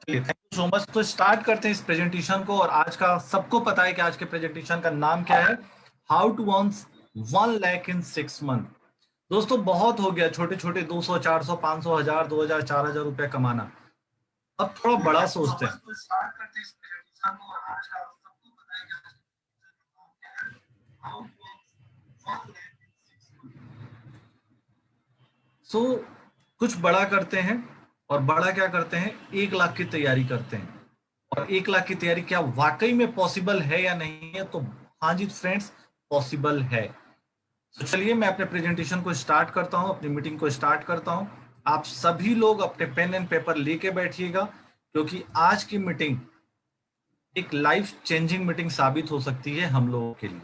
Thank you so much. तो start करते हैं इस प्रेजेंटेशन को। और आज का सबको पता है कि आज के प्रेजेंटेशन का नाम क्या है, how to earn 1 lakh in 6 month. दोस्तों बहुत हो गया छोटे छोटे 200 400 500 1000 2000 4000 रुपए कमाना। अब थोड़ा बड़ा सोचते हैं। तो स्टार्ट करते हैं इस प्रेजेंटेशन को। और आज का सबको पता है कि आज का नाम क्या है, how to earn 1 lakh in 6 month. So कुछ बड़ा करते हैं। और बड़ा क्या करते हैं, 1 लाख की तैयारी करते हैं। और 1 लाख की तैयारी क्या वाकई में पॉसिबल है या नहीं है? तो हाँ जी फ्रेंड्स, पॉसिबल है। तो चलिए मैं अपने प्रेजेंटेशन को स्टार्ट करता हूं, अपनी मीटिंग को स्टार्ट करता हूं। आप सभी लोग अपने पेन एंड पेपर लेके बैठिएगा, क्योंकि आज की मीटिंग एक लाइफ चेंजिंग मीटिंग साबित हो सकती है हम लोगों के लिए।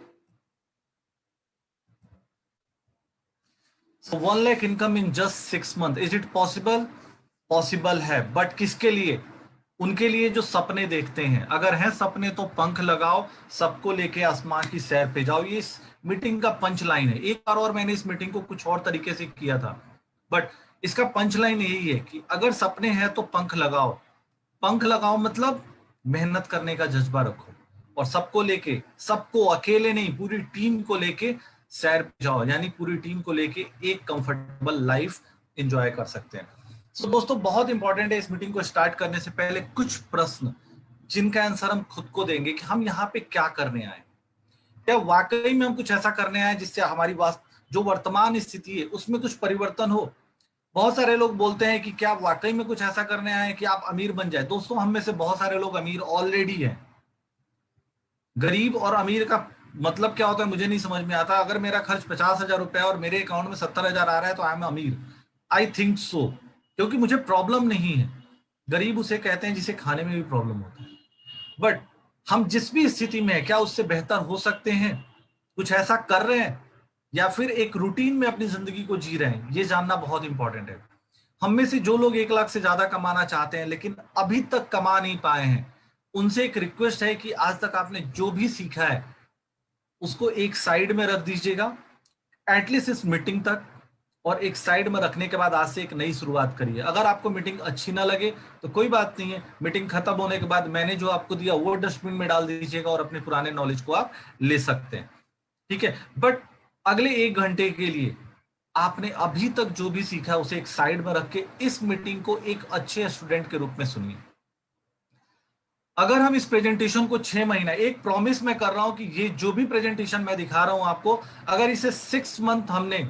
So 1 lakh income in just 6 month, is it possible? Possible है, बट किसके लिए? उनके लिए जो सपने देखते हैं। अगर हैं सपने तो पंख लगाओ, सबको लेके आसमान की सैर पे जाओ। ये इस मीटिंग का पंच लाइन है। एक बार और मैंने इस मीटिंग को कुछ और तरीके से किया था, बट इसका पंच लाइन यही है कि अगर सपने हैं तो पंख लगाओ। पंख लगाओ मतलब मेहनत करने का जज्बा रखो, और सबको लेके, सबको अकेले नहीं पूरी टीम को लेके सैर पे जाओ, यानी पूरी टीम को लेके एक कंफर्टेबल लाइफ एंजॉय कर सकते हैं। तो दोस्तों बहुत इंपॉर्टेंट है, इस मीटिंग को स्टार्ट करने से पहले कुछ प्रश्न जिनका आंसर हम खुद को देंगे कि हम यहाँ पे क्या करने आए। क्या वाकई में हम कुछ ऐसा करने आए जिससे हमारी जो वर्तमान स्थिति है उसमें कुछ परिवर्तन हो। बहुत सारे लोग बोलते हैं कि क्या आप वाकई में कुछ ऐसा करने आए हैं कि आप अमीर बन जाए। दोस्तों हम में से बहुत सारे लोग अमीर ऑलरेडी हैं। गरीब और अमीर का मतलब क्या होता है मुझे नहीं समझ में आता। अगर मेरा खर्च 50,000 रुपए और मेरे अकाउंट में 70,000 आ रहा है तो आई एम अमीर। आई थिंक सो, क्योंकि मुझे प्रॉब्लम नहीं है। गरीब उसे कहते हैं जिसे खाने में भी प्रॉब्लम होता है। बट हम जिस भी स्थिति में है, क्या उससे बेहतर हो सकते हैं? कुछ ऐसा कर रहे हैं या फिर एक रूटीन में अपनी जिंदगी को जी रहे हैं, ये जानना बहुत इंपॉर्टेंट है। हम में से जो लोग 1 लाख से ज्यादा कमाना चाहते हैं लेकिन अभी तक कमा नहीं पाए हैं, उनसे एक रिक्वेस्ट है कि आज तक आपने जो भी सीखा है उसको एक साइड में रख दीजिएगा, एटलीस्ट इस मीटिंग तक। और एक साइड में रखने के बाद आज से एक नई शुरुआत करिए। अगर आपको मीटिंग अच्छी ना लगे तो कोई बात नहीं है, मीटिंग खत्म होने के बाद मैंने जो आपको दिया वो डस्टबिन में डाल दीजिएगा और अपने पुराने नॉलेज को आप ले सकते हैं। ठीक है, बट अगले 1 घंटे के लिए आपने अभी तक जो भी सीखा है उसे एक साइड में रख के इस मीटिंग को एक अच्छे स्टूडेंट के रूप में सुनिए। अगर हम इस प्रेजेंटेशन को 6 महीना, एक प्रॉमिस मैं कर रहा हूं कि ये जो भी प्रेजेंटेशन मैं दिखा रहा हूं आपको, अगर इसे 6 मंथ हमने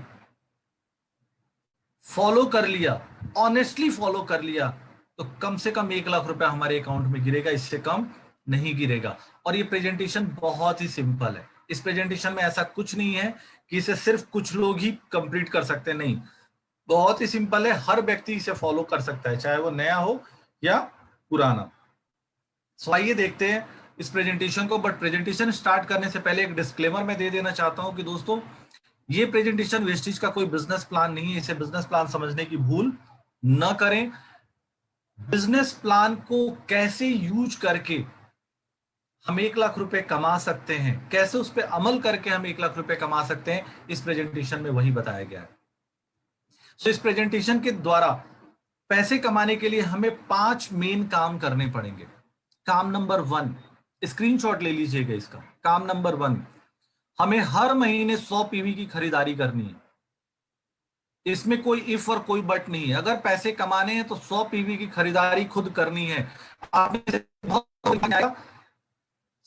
फॉलो कर लिया, ऑनेस्टली फॉलो कर लिया, तो कम से कम 1 लाख रुपया हमारे अकाउंट में गिरेगा, इससे कम नहीं गिरेगा। और ये प्रेजेंटेशन बहुत ही सिंपल है। इस प्रेजेंटेशन में ऐसा कुछ नहीं है कि इसे सिर्फ कुछ लोग ही कंप्लीट कर सकते हैं, नहीं। बहुत ही सिंपल है, हर व्यक्ति इसे फॉलो कर सकता है, चाहे वो नया हो या पुराना। सो आइए देखते हैं इस प्रेजेंटेशन को। बट प्रेजेंटेशन स्टार्ट करने से पहले एक डिस्क्लेमर मैं दे देना चाहता हूं कि दोस्तों ये प्रेजेंटेशन वेस्टिज का कोई बिजनेस प्लान नहीं है। इसे बिजनेस प्लान समझने की भूल न करें। बिजनेस प्लान को कैसे यूज करके हम 1 लाख रुपए कमा सकते हैं, कैसे उस पर अमल करके हम 1 लाख रुपए कमा सकते हैं, इस प्रेजेंटेशन में वही बताया गया है। तो इस प्रेजेंटेशन के द्वारा पैसे कमाने के लिए हमें 5 मेन काम करने पड़ेंगे। काम नंबर 1, स्क्रीनशॉट ले लीजिएगा इसका। काम नंबर 1, हमें हर महीने 100 पीवी की खरीदारी करनी है। इसमें कोई इफ और कोई बट नहीं है। अगर पैसे कमाने हैं तो 100 पीवी की खरीदारी खुद करनी है। आप में से बहुत,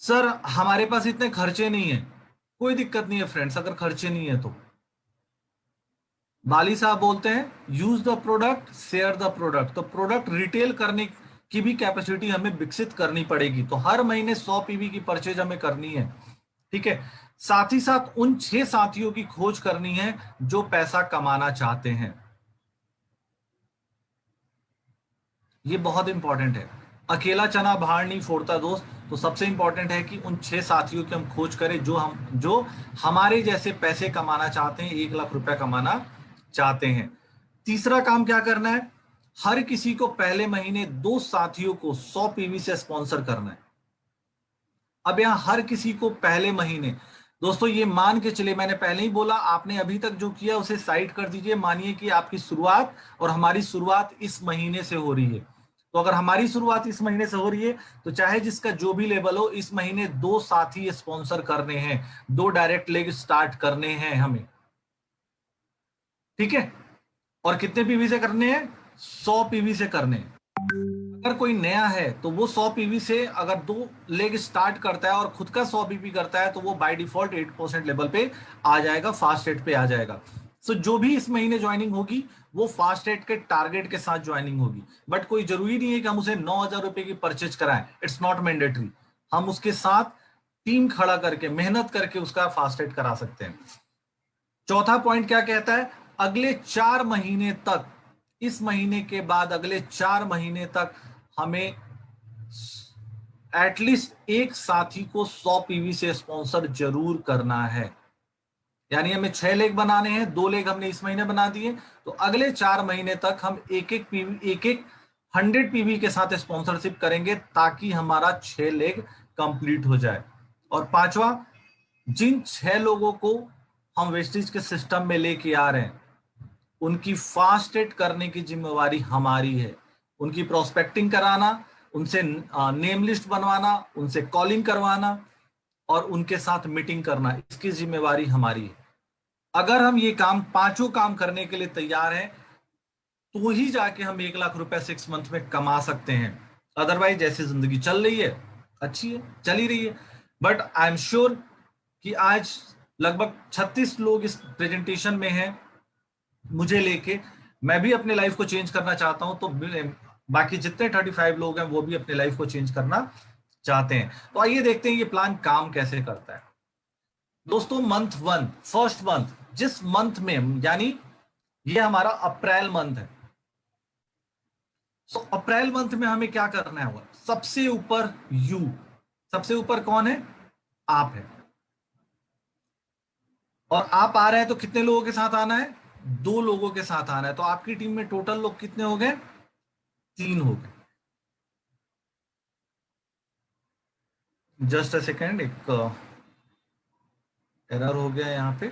सर हमारे पास इतने खर्चे नहीं है। कोई दिक्कत नहीं है फ्रेंड्स, अगर खर्चे नहीं है तो बाली साहब बोलते हैं use the product share the product. तो प्रोडक्ट रिटेल करने की भी कैपेसिटी हमें विकसित करनी पड़ेगी। तो हर महीने 100 पीवी की परचेज हमें करनी है। ठीक है, साथ ही साथ उन 6 साथियों की खोज करनी है जो पैसा कमाना चाहते हैं। ये बहुत इंपॉर्टेंट है। अकेला चना भार नहीं फोड़ता दोस्त। तो सबसे इंपॉर्टेंट है कि उन 6 साथियों की हम खोज करें जो हमारे जैसे पैसे कमाना चाहते हैं, 1 लाख रुपया कमाना चाहते हैं। तीसरा काम क्या करना है, हर किसी को पहले महीने 2 साथियों को 100 पीवी से स्पॉन्सर करना है। अब यहां हर किसी को पहले महीने, दोस्तों ये मान के चले, मैंने पहले ही बोला, आपने अभी तक जो किया उसे साइड कर दीजिए। मानिए कि आपकी शुरुआत और हमारी शुरुआत इस महीने से हो रही है। तो अगर हमारी शुरुआत इस महीने से हो रही है तो चाहे जिसका जो भी लेवल हो, इस महीने 2 साथी स्पॉन्सर करने हैं, 2 डायरेक्ट लेग स्टार्ट करने हैं हमें, ठीक है। और कितने पीवी से करने हैं? 100 पीवी से करने हैं। अगर कोई नया है तो वो 100 पीवी से अगर 2 लेग स्टार्ट करता है और खुद का 100 पीवी करता है तो वो बाय डिफॉल्ट 8% लेवल पे आ जाएगा, फास्ट रेट पे आ जाएगा। सो जो भी इस महीने ज्वाइनिंग होगी वो फास्ट रेट के टारगेट के साथ ज्वाइनिंग होगी। बट कोई जरूरी नहीं है कि हम उसे 9,000 रुपए की परचेज कराएं, इट्स नॉट मैंडेटरी। हम उसके साथ टीम खड़ा करके मेहनत करके उसका फास्ट रेट करा सकते हैं। चौथा पॉइंट क्या कहता है? अगले 4 महीने तक, इस महीने के बाद अगले 4 महीने तक हमें एटलीस्ट एक साथी को 100 पीवी से स्पॉन्सर जरूर करना है। यानी हमें 6 लेग बनाने हैं, 2 लेग हमने इस महीने बना दिए, तो अगले 4 महीने तक हम एक एक पीवी, एक एक 100 पीवी के साथ स्पॉन्सरशिप करेंगे ताकि हमारा 6 लेग कंप्लीट हो जाए। और पांचवा, जिन 6 लोगों को हम वेस्टेज के सिस्टम में लेके आ रहे हैं उनकी फास्ट रेट करने की जिम्मेवारी हमारी है। उनकी प्रोस्पेक्टिंग कराना, उनसे नेम लिस्ट बनवाना, उनसे कॉलिंग करवाना और उनके साथ मीटिंग करना, इसकी जिम्मेवारी हमारी है। अगर हम ये काम, पांचों काम करने के लिए तैयार हैं तो ही जाके हम 1 लाख रुपए 6 मंथ में कमा सकते हैं। अदरवाइज जैसे जिंदगी चल रही है, अच्छी है, चल ही रही है, बट आई एम श्योर कि आज लगभग 36 लोग इस प्रेजेंटेशन में हैं मुझे लेके। मैं भी अपने लाइफ को चेंज करना चाहता हूं, तो बाकी जितने 35 लोग हैं वो भी अपने लाइफ को चेंज करना चाहते हैं। तो आइए देखते हैं ये प्लान काम कैसे करता है। दोस्तों, मंथ 1, फर्स्ट मंथ, जिस मंथ में, यानी ये हमारा अप्रैल मंथ है, तो अप्रैल मंथ में हमें क्या करना है? सबसे ऊपर यू, सबसे ऊपर कौन है? आप है। और आप आ रहे हैं तो कितने लोगों के साथ आना है? 2 लोगों के साथ आना है। तो आपकी टीम में टोटल लोग कितने हो गए? 3 हो गए। जस्ट अ सेकेंड, एक एरर हो गया यहाँ पे।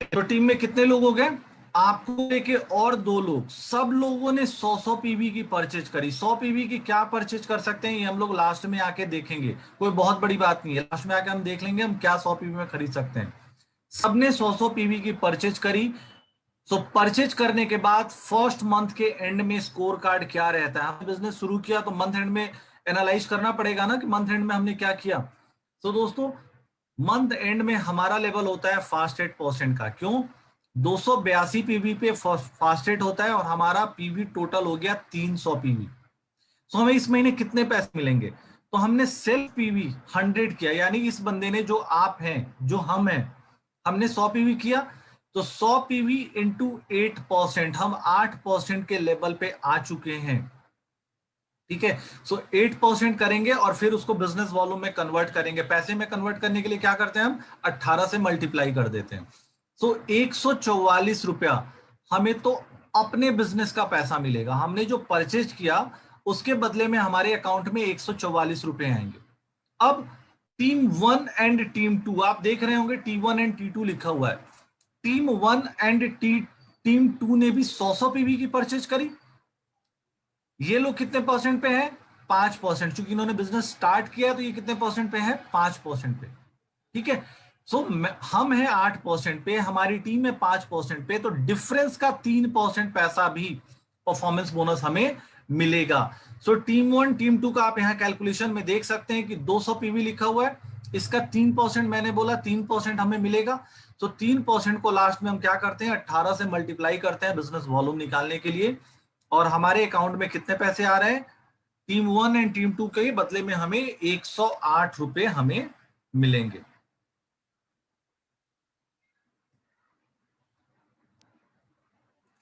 तो टीम में कितने लोग हो गए? आपको लेके और 2 लोग, सब लोगों ने 100-100 पीवी की परचेज करी। 100 पीवी की क्या परचेज कर सकते हैं ये हम लोग लास्ट में आके देखेंगे, कोई बहुत बड़ी बात नहीं है, लास्ट में आके हम देख लेंगे हम क्या 100 पीवी में खरीद सकते हैं। सबने 100-100 पीवी की परचेज करी। सो परचेज करने के बाद फर्स्ट मंथ के एंड में स्कोर कार्ड क्या रहता है? हमने बिजनेस शुरू किया तो मंथ एंड में एनालाइज करना पड़ेगा ना कि मंथ एंड में हमने क्या किया। तो दोस्तों, मंथ एंड में हमारा लेवल होता है फास्ट रेट परसेंट का। क्यों? 282 पीवी पे फास्ट रेट होता है और हमारा पीवी टोटल हो गया 300 पीवी। तो हमें इस महीने कितने पैसे मिलेंगे? तो हमने सेल्फ पीवी 100 किया, यानी इस बंदे ने, जो आप हैं, जो हम हैं, हमने 100 पीवी किया, तो 100 पीवी इंटू 8%, हम 8% के लेवल पे आ चुके हैं। ठीक है। सो 8% करेंगे और फिर उसको बिजनेस वॉल्यूम में कन्वर्ट करेंगे। पैसे में कन्वर्ट करने के लिए क्या करते हैं? हम 18 से मल्टीप्लाई कर देते हैं। सो 144 रुपया हमें तो अपने बिजनेस का पैसा मिलेगा। हमने जो परचेज किया उसके बदले में हमारे अकाउंट में 144 रुपए आएंगे। अब टीम 1 एंड टीम 2, आप देख रहे होंगे T1 एंड T2 लिखा हुआ है। टीम 1 एंड टीम 2 ने भी 100 पीवी की परचेज करी। ये लोग कितने परसेंट पे है? 5%। चूंकि इन्होंने बिजनेस स्टार्ट किया तो ये कितने परसेंट पे है? 5% पे। ठीक है। सो हम हैं 8% पे, हमारी टीम है 5% पे, तो डिफरेंस का 3% पैसा भी परफॉर्मेंस बोनस हमें मिलेगा। सो टीम 1 टीम 2 का आप यहाँ कैलकुलेशन में देख सकते हैं कि 200 पीवी लिखा हुआ है, इसका 3% मैंने बोला, 3% हमें मिलेगा। तो 3% को लास्ट में हम क्या करते हैं? 18 से मल्टीप्लाई करते हैं बिजनेस वॉल्यूम निकालने के लिए, और हमारे अकाउंट में कितने पैसे आ रहे हैं? टीम 1 एंड टीम 2 के बदले में हमें 108 रुपए हमें मिलेंगे।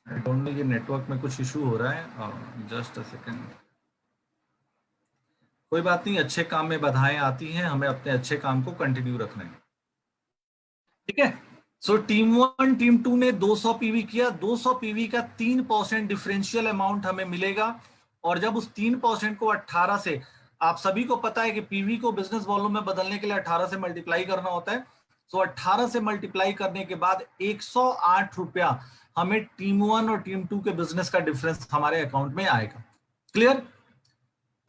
आई डोंट नो, ये नेटवर्क में कुछ इशू हो रहा है, जस्ट अ सेकेंड। कोई बात नहीं, अच्छे काम में बाधाएं आती हैं, हमें अपने अच्छे काम को कंटिन्यू रखना है। ठीक है। सो टीम 1 टीम 2 ने 200 पीवी किया, 200 पीवी का 3% डिफरेंशियल अमाउंट हमें मिलेगा। और जब उस 3% को 18 से, आप सभी को पता है कि पीवी को बिजनेस वॉल्यूम में बदलने के लिए 18 से मल्टीप्लाई करना होता है। सो 18 से मल्टीप्लाई करने के बाद 108 रुपया हमें टीम 1 और टीम 2 के बिजनेस का डिफरेंस हमारे अकाउंट में आएगा। क्लियर?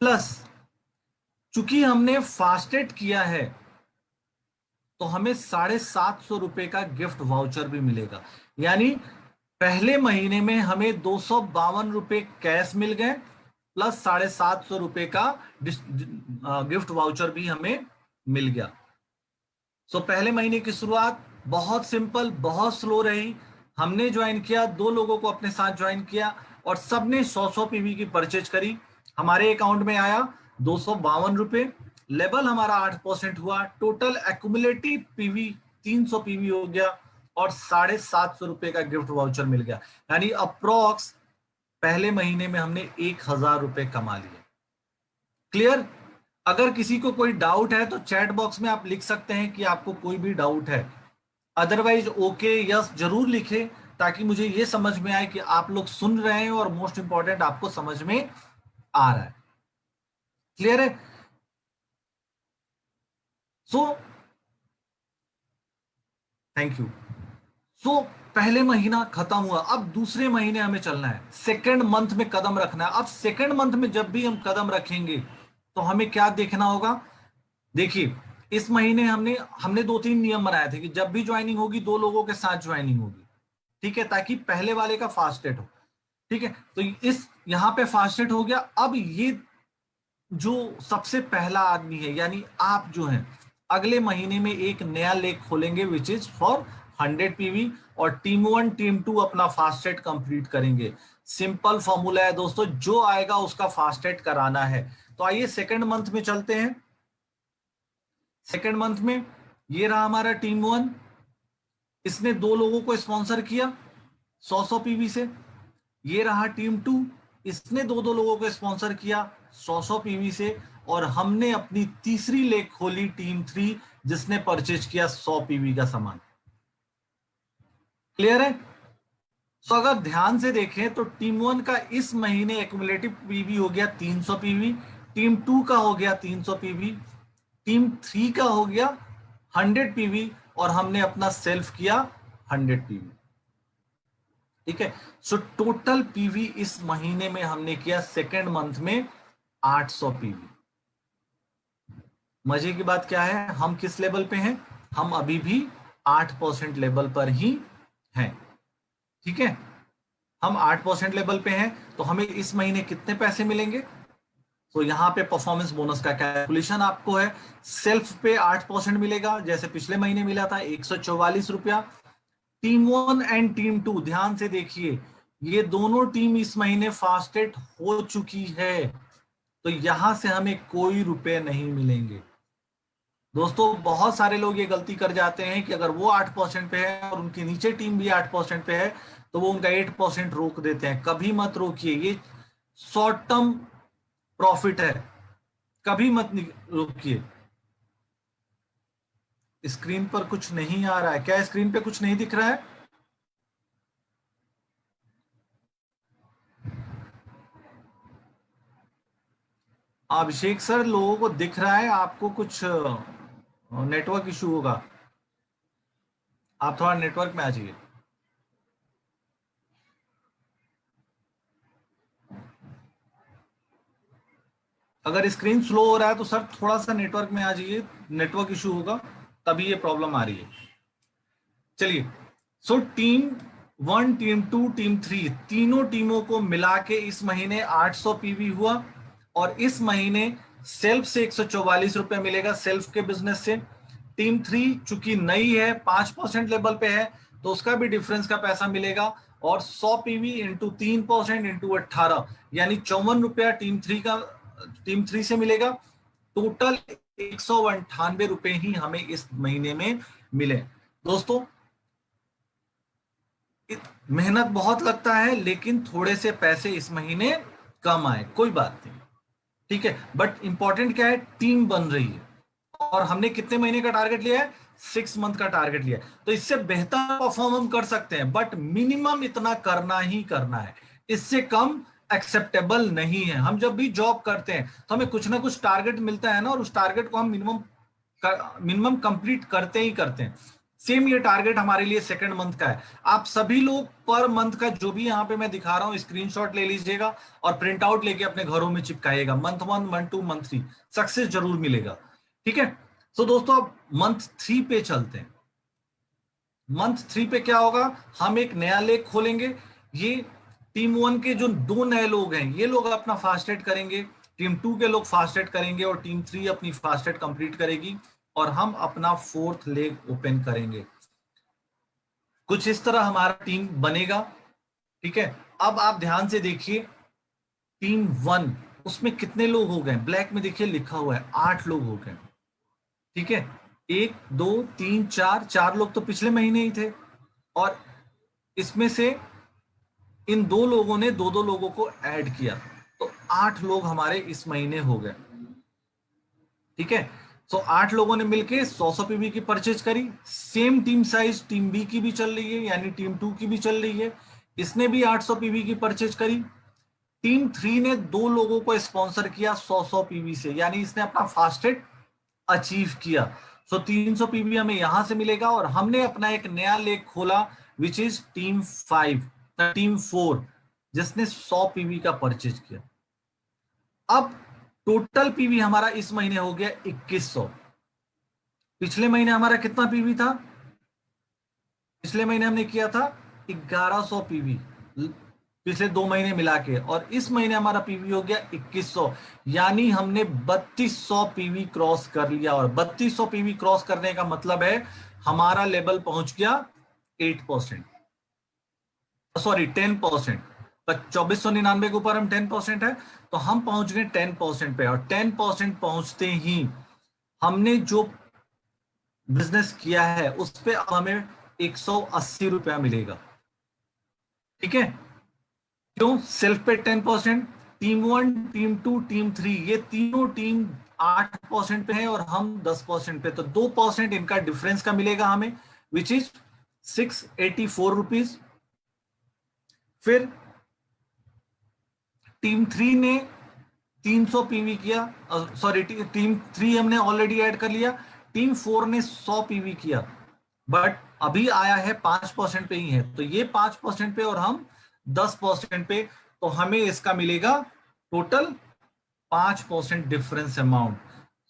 प्लस चूंकि हमने फास्टेड किया है तो हमें 750 रुपए का गिफ्ट वाउचर भी मिलेगा। यानी पहले महीने में हमें 252 रुपए कैश मिल गए, प्लस 750 रुपए का गिफ्ट वाउचर भी हमें मिल गया। सो पहले महीने की शुरुआत बहुत सिंपल, बहुत स्लो रही। हमने ज्वाइन किया, 2 लोगों को अपने साथ ज्वाइन किया और सबने 100 पीवी की परचेज करी। हमारे अकाउंट में आया 252 रुपए, लेवल हमारा 8% हुआ, टोटल एक्यूमुलेटिव पीवी 300 पीवी हो गया और 750 रुपए का गिफ्ट वाउचर मिल गया। यानी अप्रोक्स पहले महीने में हमने 1000 रुपए कमा लिए। क्लियर? अगर किसी को कोई डाउट है तो चैट बॉक्स में आप लिख सकते हैं कि आपको कोई भी डाउट है, अदरवाइज ओके यस जरूर लिखें ताकि मुझे ये समझ में आए कि आप लोग सुन रहे हैं और मोस्ट इंपॉर्टेंट आपको समझ में आ रहा है। क्लियर है? So thank you. सो पहले महीना खत्म हुआ, अब दूसरे महीने हमें चलना है, सेकेंड मंथ में कदम रखना है। अब सेकेंड मंथ में जब भी हम कदम रखेंगे तो हमें क्या देखना होगा? देखिए, इस महीने हमने हमने 2-3 नियम बनाए थे कि जब भी ज्वाइनिंग होगी 2 लोगों के साथ ज्वाइनिंग होगी, ठीक है, ताकि पहले वाले का फास्टेड हो। ठीक है, तो इस यहां पे फास्टेड हो गया। अब ये जो सबसे पहला आदमी है यानी आप जो हैं, अगले महीने में एक नया लेख खोलेंगे विच इज फॉर 100 पीवी और टीम 1 टीम 2 अपना फास्टेड कंप्लीट करेंगे। सिंपल फॉर्मूला है दोस्तों, जो आएगा उसका फास्टेड कराना है। तो आइए सेकंड मंथ में चलते हैं। सेकंड मंथ में ये रहा हमारा टीम 1, इसने 2 लोगों को स्पॉन्सर किया 100 पीवी से। ये रहा टीम 2, इसने 2 लोगों को स्पॉन्सर किया 100 पीवी से। और हमने अपनी तीसरी लेग खोली टीम 3, जिसने परचेज किया 100 पीवी का सामान। क्लियर है? तो अगर ध्यान से देखें तो टीम 1 का इस महीने एक्यूमुलेटिव पीवी हो गया 300 पीवी, टीम 2 का हो गया 300 पीवी, टीम 3 का हो गया 100 पीवी और हमने अपना सेल्फ किया 100 पीवी। ठीक है, सो टोटल पीवी इस महीने में हमने किया सेकेंड मंथ में 800 पीवी। मजे की बात क्या है, हम किस लेवल पे हैं? हम अभी भी 8% लेवल पर ही हैं। ठीक है, हम 8% लेवल पे हैं। तो हमें इस महीने कितने पैसे मिलेंगे? तो यहाँ पे परफॉर्मेंस बोनस का कैलकुलेशन आपको है। सेल्फ पे 8% मिलेगा, जैसे पिछले महीने मिला था 144 रुपया। टीम 1 एंड टीम 2 ध्यान से देखिए, ये दोनों टीम इस महीने फास्टेड हो चुकी है, तो यहां से हमें कोई रुपए नहीं मिलेंगे। दोस्तों बहुत सारे लोग ये गलती कर जाते हैं कि अगर वो 8% पे है और उनके नीचे टीम भी 8% पे है तो वो उनका 8% रोक देते हैं। कभी मत रोकिए, ये शॉर्ट टर्म प्रॉफिट है, कभी मत रोकिए। स्क्रीन पर कुछ नहीं आ रहा है क्या? स्क्रीन पे कुछ नहीं दिख रहा है? अभिषेक सर, लोगों को दिख रहा है, आपको कुछ नेटवर्क इशू होगा, आप थोड़ा नेटवर्क में आ जाइए। अगर स्क्रीन स्लो हो रहा है तो सर थोड़ा सा नेटवर्क में आ जाइए, नेटवर्क इशू होगा तभी ये प्रॉब्लम आ रही है। चलिए, सो टीम 1 टीम 2 टीम 3 तीनों टीमों को मिला के इस महीने 800 पीवी हुआ और इस महीने सेल्फ से 144 रुपए मिलेगा, सेल्फ के बिजनेस से। टीम 3 चूंकि नई है, 5% लेवल पे है, तो उसका भी डिफरेंस का पैसा मिलेगा। और 100 पीवी इंटू 3% इंटू 18 यानी 54 रुपया टीम 3 से मिलेगा। टोटल 198 रुपए ही हमें इस महीने में मिले। दोस्तों मेहनत बहुत लगता है, लेकिन थोड़े से पैसे इस महीने कम आए, कोई बात नहीं, ठीक है। बट इंपॉर्टेंट क्या है, टीम बन रही है। और हमने कितने महीने का टारगेट लिया है? 6 मंथ का टारगेट लिया है, तो इससे बेहतर परफॉर्म हम कर सकते हैं, बट मिनिमम इतना करना ही करना है, इससे कम एक्सेप्टेबल नहीं है। हम जब भी जॉब करते हैं तो हमें कुछ ना कुछ टारगेट मिलता है ना, और उस टारगेट को हम मिनिमम कंप्लीट करते ही करते हैं। सेम ये टारगेट हमारे लिए सेकंड मंथ का है। आप सभी लोग पर मंथ का जो भी यहाँ पे मैं दिखा रहा हूँ स्क्रीनशॉट ले लीजिएगा और प्रिंट आउट लेके अपने घरों में चिपकाइएगा। मंथ 1, मंथ 2, मंथ 3 सक्सेस जरूर मिलेगा। ठीक है, तो दोस्तों अब मंथ 3 पे चलते हैं। मंथ 3 पे क्या होगा, हम एक नया लेख खोलेंगे। ये टीम 1 के जो 2 नए लोग हैं, ये लोग अपना फास्टेड करेंगे, टीम 2 के लोग फास्टेड करेंगे और टीम 3 अपनी फास्टेड कंप्लीट करेगी, और हम अपना 4th लेग ओपन करेंगे। कुछ इस तरह हमारा टीम बनेगा। ठीक है, अब आप ध्यान से देखिए, टीम 1 उसमें कितने लोग हो गए, ब्लैक में देखिए लिखा हुआ है 8 लोग हो गए। ठीक है, 1 2 3 4, 4 लोग तो पिछले महीने ही थे, और इसमें से इन 2 लोगों ने 2 लोगों को ऐड किया, तो 8 लोग हमारे इस महीने हो गए। ठीक है, तो 8 लोगों ने मिलके 100 पीवी की परचेज करी। Same team size team B की भी चल रही है, यानी टीम 2 की भी चल रही है, इसने भी 800 पीवी की परचेज करी। टीम 3 ने 2 लोगों को स्पॉन्सर किया 100 पीवी से, यानी इसने अपना फास्टेड अचीव किया। सो 300 पीवी हमें यहां से मिलेगा, और हमने अपना एक नया लेग खोला विच इज टीम 4, जिसने 100 पीवी का परचेज किया। अब टोटल पीवी हमारा इस महीने हो गया 2100। पिछले महीने हमारा कितना पीवी था, पिछले महीने हमने किया था 1100 पीवी, पिछले 2 महीने मिला के, और इस महीने हमारा पीवी हो गया 2100, यानी हमने 3200 पीवी क्रॉस कर लिया। और 3200 पीवी क्रॉस करने का मतलब है हमारा लेवल पहुंच गया 8%, सॉरी 10%। 2499 के ऊपर हम 10% है, तो हम पहुंच गए 10% पे, और 10% पहुंचते ही हमने जो बिजनेस किया है उस पे अब हमें 180 रुपया मिलेगा। ठीक है, क्यों, सेल्फ पे 10%, टीम 1, टीम 2, टीम 3, ये तीनों टीम 8% पे है और हम 10% पे, तो 2% इनका डिफरेंस का मिलेगा हमें, विच इज 684 रुपीज। फिर टीम 3 ने 300 पीवी किया, सॉरी टीम 3 हमने ऑलरेडी ऐड कर लिया, टीम 4 ने 100 पीवी किया, बट अभी आया है 5% पे ही है, तो ये 5% पे और हम 10% पे, तो हमें इसका मिलेगा टोटल 5% डिफरेंस अमाउंट।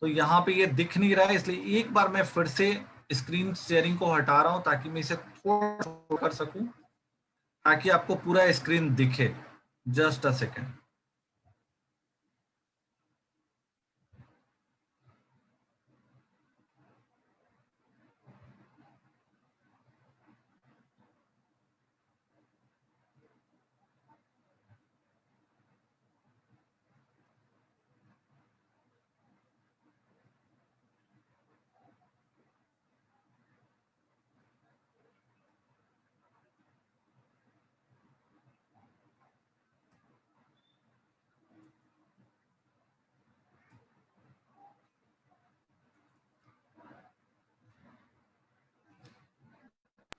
तो यहाँ पे ये दिख नहीं रहा है, इसलिए एक बार मैं फिर से स्क्रीन शेयरिंग को हटा रहा हूं ताकि मैं इसे थोड़ा कर सकूं, ताकि आपको पूरा स्क्रीन दिखे। Just a second.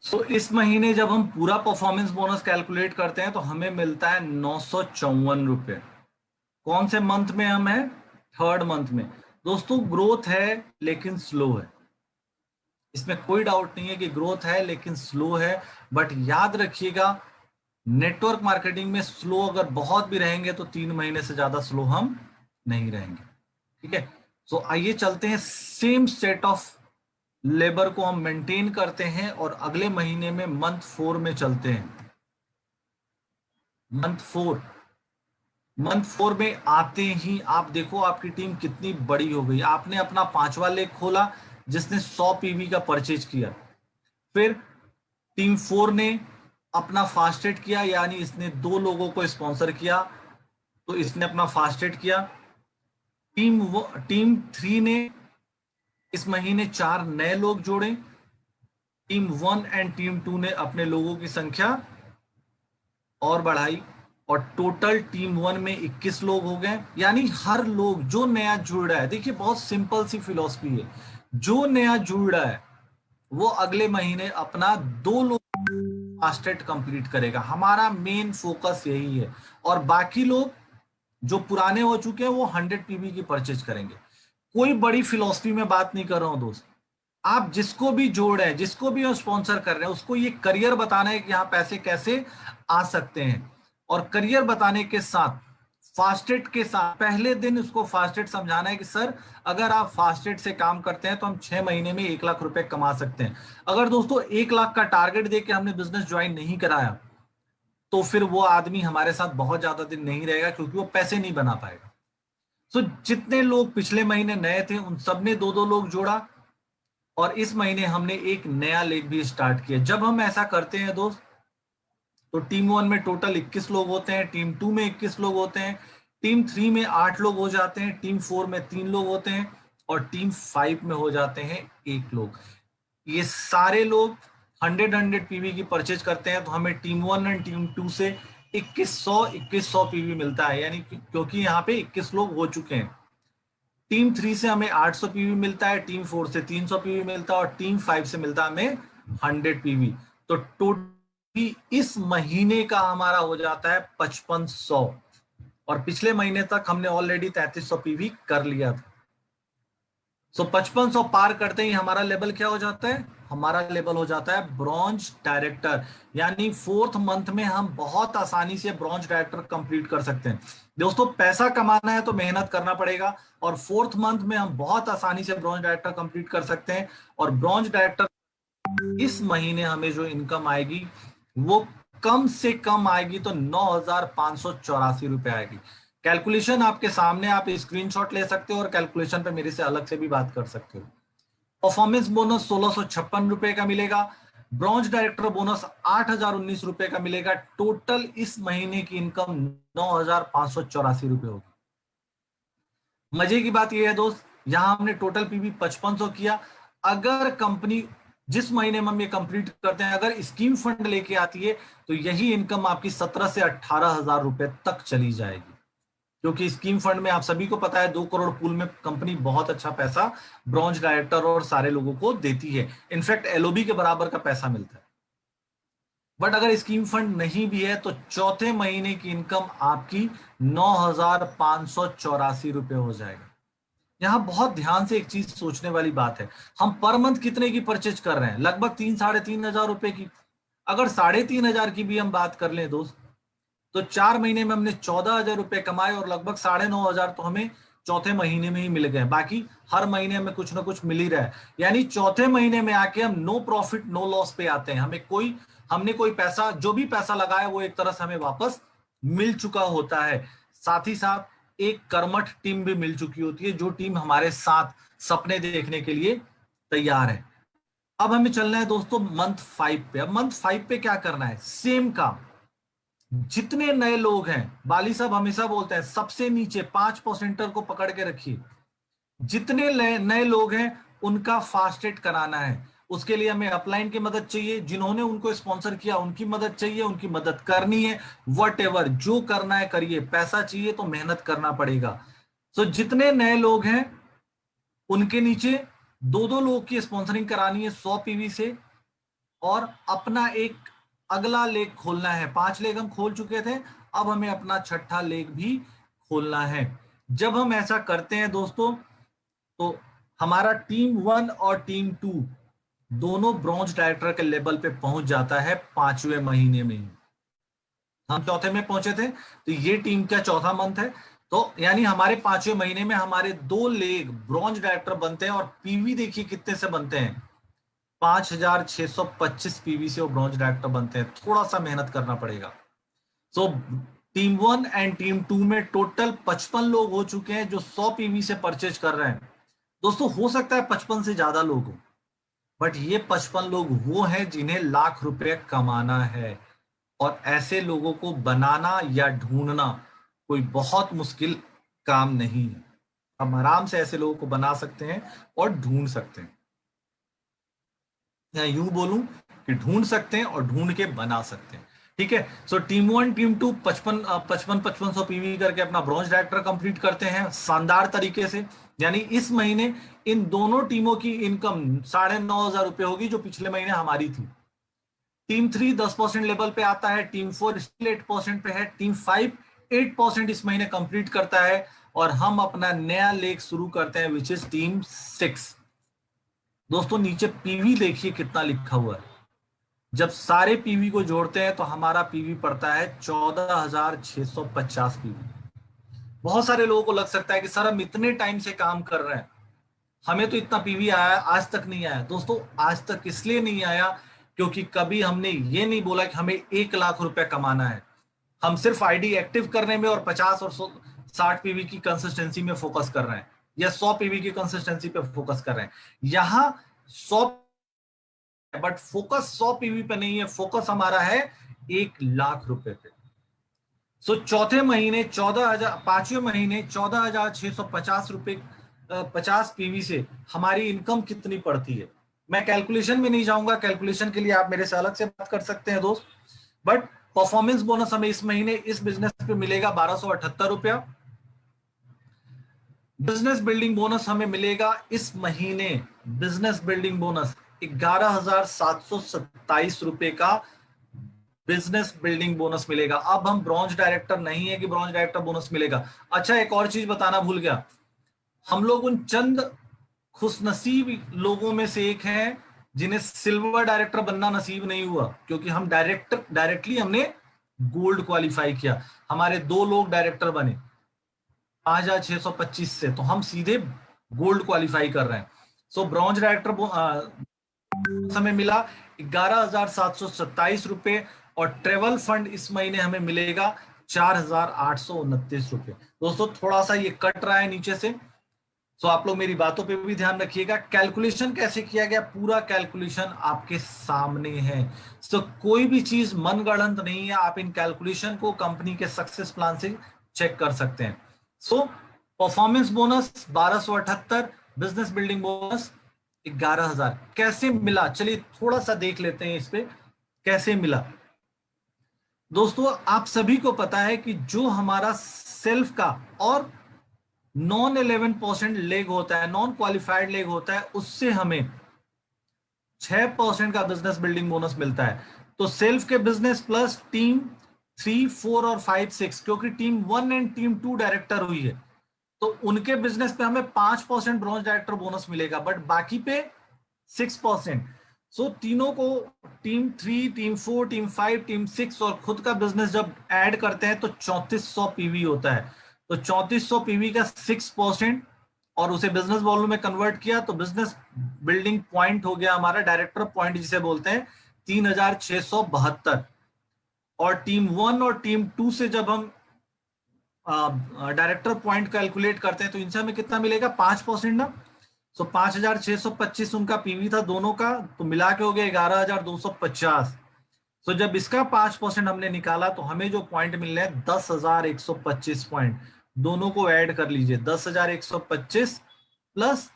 तो इस महीने जब हम पूरा परफॉर्मेंस बोनस कैलकुलेट करते हैं तो हमें मिलता है 954 रुपए। कौन से मंथ में हम हैं, थर्ड मंथ में। दोस्तों ग्रोथ है लेकिन स्लो है, इसमें कोई डाउट नहीं है कि ग्रोथ है लेकिन स्लो है, बट याद रखिएगा नेटवर्क मार्केटिंग में स्लो अगर बहुत भी रहेंगे तो 3 महीने से ज्यादा स्लो हम नहीं रहेंगे। ठीक है, सो आइए चलते हैं, सेम सेट ऑफ लेबर को हम मेंटेन करते हैं और अगले महीने में मंथ 4 में चलते हैं। मंथ 4 में आते ही आप देखो आपकी टीम कितनी बड़ी हो गई। आपने अपना 5वां लेग खोला जिसने 100 पीवी का परचेज किया, फिर टीम 4 ने अपना फास्टेड किया, यानी इसने 2 लोगों को स्पॉन्सर किया, तो इसने अपना फास्टेड किया। टीम 3 ने इस महीने 4 नए लोग जोड़े, टीम 1 एंड टीम 2 ने अपने लोगों की संख्या और बढ़ाई, और टोटल टीम 1 में 21 लोग हो गए। यानी हर लोग जो नया जुड़ रहा है, देखिए बहुत सिंपल सी फिलॉसफी है, जो नया जुड़ रहा है वो अगले महीने अपना 2 लोग फास्टेट कंप्लीट करेगा। हमारा मेन फोकस यही है। और बाकी लोग जो पुराने हो चुके हैं वो 100 पीवी की परचेज करेंगे। कोई बड़ी फिलॉसफी में बात नहीं कर रहा हूं दोस्त। आप जिसको भी जोड़ रहे हैं, जिसको भी स्पॉन्सर कर रहे हैं, उसको ये करियर बताना है कि यहाँ पैसे कैसे आ सकते हैं। और करियर बताने के साथ फास्टेट के साथ पहले दिन उसको फास्टेट समझाना है कि सर अगर आप फास्टेट से काम करते हैं तो हम 6 महीने में 1 लाख रुपए कमा सकते हैं। अगर दोस्तों 1 लाख का टारगेट दे के हमने बिजनेस ज्वाइन नहीं कराया तो फिर वो आदमी हमारे साथ बहुत ज्यादा दिन नहीं रहेगा, क्योंकि वो पैसे नहीं बना पाएगा। सो जितने लोग पिछले महीने नए थे उन सब ने 2-2 लोग जोड़ा, और इस महीने हमने एक नया लेग भी स्टार्ट किया। जब हम ऐसा करते हैं दोस्त, तो टीम 1 में टोटल 21 लोग होते हैं, टीम 2 में 21 लोग होते हैं, टीम 3 में 8 लोग हो जाते हैं, टीम 4 में 3 लोग होते हैं, और टीम 5 में हो जाते हैं 1 लोग। ये सारे लोग 100 पीवी की परचेज करते हैं, तो हमें टीम 1 और टीम 2 से 2100 पीवी मिलता है, यानी क्योंकि यहाँ पे 21 लोग हो चुके हैं। टीम 3 से हमें 800 पीवी मिलता है, टीम 4 से 300 पीवी मिलता है, और टीम 5 से मिलता है हमें 100 पीवी। तो टोटल इस महीने का हमारा हो जाता है 5500, और पिछले महीने तक हमने ऑलरेडी 3300 पीवी कर लिया था। सो 5500 पार करते ही हमारा लेवल क्या हो जाता है? हमारा लेवल हो जाता है ब्रॉन्ज डायरेक्टर। यानी 4th मंथ में हम बहुत आसानी से ब्रॉन्ज डायरेक्टर कंप्लीट कर सकते हैं। दोस्तों पैसा कमाना है तो मेहनत करना पड़ेगा, और 4th मंथ में हम बहुत आसानी से ब्रॉन्ज डायरेक्टर कंप्लीट कर सकते हैं। और ब्रॉन्ज डायरेक्टर इस महीने हमें जो इनकम आएगी वो कम से कम आएगी तो 9,584 रुपए आएगी। कैलकुलेशन आपके सामने, आप स्क्रीनशॉट ले सकते हो और कैलकुलेशन पे मेरे से अलग से भी बात कर सकते हो। परफॉर्मेंस बोनस 1656 रुपए का मिलेगा, ब्रॉन्ज डायरेक्टर बोनस 8,019 रुपए का मिलेगा। टोटल इस महीने की इनकम 9,584 रुपए होगी। मजे की बात यह है दोस्त, यहां हमने टोटल पीवी 5500 किया। अगर कंपनी जिस महीने में हम ये कंप्लीट करते हैं, अगर स्कीम फंड लेके आती है तो यही इनकम आपकी 17 से 18 हजार रुपए तक चली जाएगी। क्योंकि स्कीम फंड में आप सभी को पता है 2 करोड़ पूल में कंपनी बहुत अच्छा पैसा ब्रॉन्ज डायरेक्टर और सारे लोगों को देती है। इनफैक्ट एलओबी के बराबर का पैसा मिलता है। बट अगर स्कीम फंड नहीं भी है तो चौथे महीने की इनकम आपकी 9,584 रुपए हो जाएगा। यहाँ बहुत ध्यान से एक चीज सोचने वाली बात है, हम पर मंथ कितने की परचेज कर रहे हैं? लगभग 3-3.5 हजार रुपए की। अगर 3.5 हजार की भी हम बात कर लें दोस्त, तो 4 महीने में हमने 14 हजार रुपए कमाए, और लगभग 9,500 तो हमें चौथे महीने में ही मिल गए। बाकी हर महीने हमें कुछ ना कुछ मिल ही रहा है। यानी चौथे महीने में आके हम नो प्रॉफिट नो लॉस पे आते हैं। हमने कोई पैसा, जो भी पैसा लगाया वो एक तरह से हमें वापस मिल चुका होता है। साथ ही साथ एक कर्मठ टीम भी मिल चुकी होती है, जो टीम हमारे साथ सपने देखने के लिए तैयार है। अब हमें चलना है दोस्तों मंथ 5 पे। अब मंथ 5 पे क्या करना है? सेम काम। जितने नए लोग हैं, बाली साहब हमेशा बोलते हैं सबसे नीचे 5% को पकड़ के रखिए। जितने नए लोग हैं उनका फास्टेट कराना है। उसके लिए हमें अपलाइन की मदद चाहिए, जिन्होंने उनको स्पॉन्सर किया उनकी मदद चाहिए, उनकी मदद करनी है। वट एवर जो करना है करिए, पैसा चाहिए तो मेहनत करना पड़ेगा। तो जितने नए लोग हैं उनके नीचे 2-2 लोग की स्पॉन्सरिंग करानी है 100 पीवी से, और अपना एक अगला लेग खोलना है। 5 लेग हम खोल चुके थे, अब हमें अपना छठा लेग भी खोलना है। जब हम ऐसा करते हैं दोस्तों, तो हमारा टीम 1 और टीम 2 दोनों ब्रॉन्ज डायरेक्टर के लेवल पे पहुंच जाता है 5वें महीने में ही। हम चौथे में पहुंचे थे, तो ये टीम का चौथा मंथ है। तो यानी हमारे 5वें महीने में हमारे 2 लेग ब्रॉन्ज डायरेक्टर बनते हैं, और पीवी देखिए कितने से बनते हैं? 5,625 पीवी से वो ब्रॉन्ज डायरेक्टर बनते हैं। थोड़ा सा मेहनत करना पड़ेगा। सो टीम 1 एंड टीम 2 में टोटल 55 लोग हो चुके हैं जो 100 पीवी से परचेज कर रहे हैं। दोस्तों हो सकता है 55 से ज्यादा लोग हो, बट ये 55 लोग वो हैं जिन्हें लाख रुपए कमाना है। और ऐसे लोगों को बनाना या ढूंढना कोई बहुत मुश्किल काम नहीं है। हम आराम से ऐसे लोगों को बना सकते हैं और ढूंढ सकते हैं, या यूं बोलूं कि ढूंढ सकते हैं और ढूंढ के बना सकते हैं। ठीक है। सो टीम 1 टीम 2 5500 पीवी करके अपना ब्रॉन्ज डायरेक्टर कंप्लीट करते हैं शानदार तरीके से। यानी इस महीने इन दोनों टीमों की इनकम 9,500 रुपए होगी, जो पिछले महीने हमारी थी। टीम 3 10% लेवल पे आता है, टीम 4 स्टिल 8% पे है, टीम 5 8% इस महीने कंप्लीट करता है, और हम अपना नया लेग शुरू करते हैं विच इज टीम 6। दोस्तों नीचे पीवी देखिए कितना लिखा हुआ है। जब सारे पीवी को जोड़ते हैं तो हमारा पीवी पड़ता है 14,650 पीवी। बहुत सारे लोगों को लग सकता है कि सर हम इतने टाइम से काम कर रहे हैं, हमें तो इतना पीवी आया, आज तक नहीं आया। दोस्तों आज तक इसलिए नहीं आया क्योंकि कभी हमने ये नहीं बोला कि हमें 1 लाख रुपए कमाना है। हम सिर्फ आईडी एक्टिव करने में और 50 और 60 पीवी की कंसिस्टेंसी में फोकस कर रहे हैं, या 100 पीवी की कंसिस्टेंसी पे फोकस कर रहे हैं। यहां 100, बट फोकस 100 पीवी पे नहीं है, फोकस हमारा है 1 लाख रुपए पे। सो चौथे महीने 14,000, पांचवें महीने 14,650 रुपए 50 पीवी से हमारी इनकम कितनी पड़ती है। मैं कैलकुलेशन में नहीं जाऊंगा, कैलकुलेशन के लिए आप मेरे से अलग से बात कर सकते हैं दोस्त। बट परफॉर्मेंस बोनस हमें इस महीने इस बिजनेस पे मिलेगा 1,278 रुपया। बिजनेस बिल्डिंग बोनस हमें मिलेगा इस महीने, बिजनेस बिल्डिंग बोनस 11,727 रुपए का बिजनेस बिल्डिंग बोनस मिलेगा। अब हम ब्रॉन्ज डायरेक्टर नहीं है कि ब्रॉन्ज डायरेक्टर बोनस मिलेगा। अच्छा एक और चीज बताना भूल गया, हम लोग उन चंद खुशनसीब लोगों में से एक हैं जिन्हें सिल्वर डायरेक्टर बनना नसीब नहीं हुआ, क्योंकि हम डायरेक्टली हमने गोल्ड क्वालिफाई किया। हमारे 2 लोग डायरेक्टर बने 5,625 से, तो हम सीधे गोल्ड क्वालिफाई कर रहे हैं। सो ब्रॉन्ज डायरेक्टर हमें मिला 11,727 रुपए, और ट्रेवल फंड इस महीने हमें मिलेगा 4,829 रुपए। दोस्तों थोड़ा सा ये कट रहा है नीचे से, तो आप लोग मेरी बातों पे भी ध्यान रखिएगा। कैलकुलेशन कैसे किया गया, पूरा कैलकुलेशन आपके सामने है। तो कोई भी चीज मनगढ़ंत नहीं है, आप इन कैलकुलेशन को कंपनी के सक्सेस प्लान से चेक कर सकते हैं। So performance bonus 1,278, business building bonus 11,000 कैसे मिला, चलिए थोड़ा सा देख लेते हैं इस पे कैसे मिला। दोस्तों आप सभी को पता है कि जो हमारा सेल्फ का और नॉन 11% लेग होता है, नॉन क्वालिफाइड लेग होता है, उससे हमें 6% का बिजनेस बिल्डिंग बोनस मिलता है। तो सेल्फ के बिजनेस प्लस टीम 3, 4 और 5, 6, क्योंकि टीम 1 एंड टीम 2 डायरेक्टर हुई है, तो उनके बिजनेस पे हमें 5% ब्रॉन्ज डायरेक्टर बोनस मिलेगा, बट बाकी पे 6%। सो तीनों को, टीम 3, टीम 4, टीम 5, टीम 6 और खुद का बिजनेस जब ऐड करते हैं तो 3400 पीवी होता है। तो 3400 पीवी का 6% और उसे बिजनेस वॉल्यूम में कन्वर्ट किया तो बिजनेस बिल्डिंग पॉइंट हो गया हमारा, डायरेक्टर पॉइंट जिसे बोलते हैं 3,672। और टीम 1 और टीम 2 से जब हम डायरेक्टर पॉइंट कैलकुलेट करते हैं तो इनसे हमें कितना मिलेगा, 5% ना। सो 5,625 उनका पीवी था दोनों का, तो मिला के हो गया 11,250। सो जब इसका 5% हमने निकाला तो हमें जो पॉइंट मिल रहे हैं 10,125 पॉइंट। दोनों को ऐड कर लीजिए, 10,125 प्लस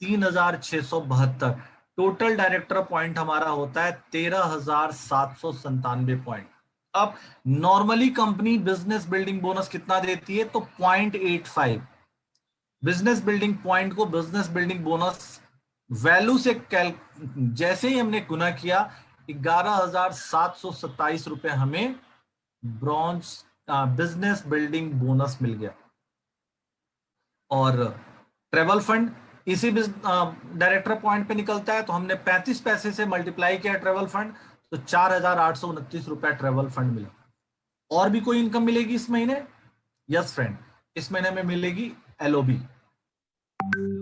3,672, टोटल डायरेक्टर पॉइंट हमारा होता है 13,797 पॉइंट। अब normally company business building bonus कितना देती है, तो 0.85। बिजनेस बिल्डिंग पॉइंट को बिजनेस बिल्डिंग बोनस वैल्यू से जैसे ही हमने गुना किया 11,727 रुपए हमें ब्रॉन्ज बिजनेस बिल्डिंग बोनस मिल गया। और ट्रेवल फंड इसी डायरेक्टर पॉइंट पे निकलता है, तो हमने 35 पैसे से मल्टीप्लाई किया ट्रेवल फंड, तो 4,829 रुपया ट्रेवल फंड मिला। और भी कोई इनकम मिलेगी इस महीने? यस फ्रेंड, इस महीने में मिलेगी एलओबी।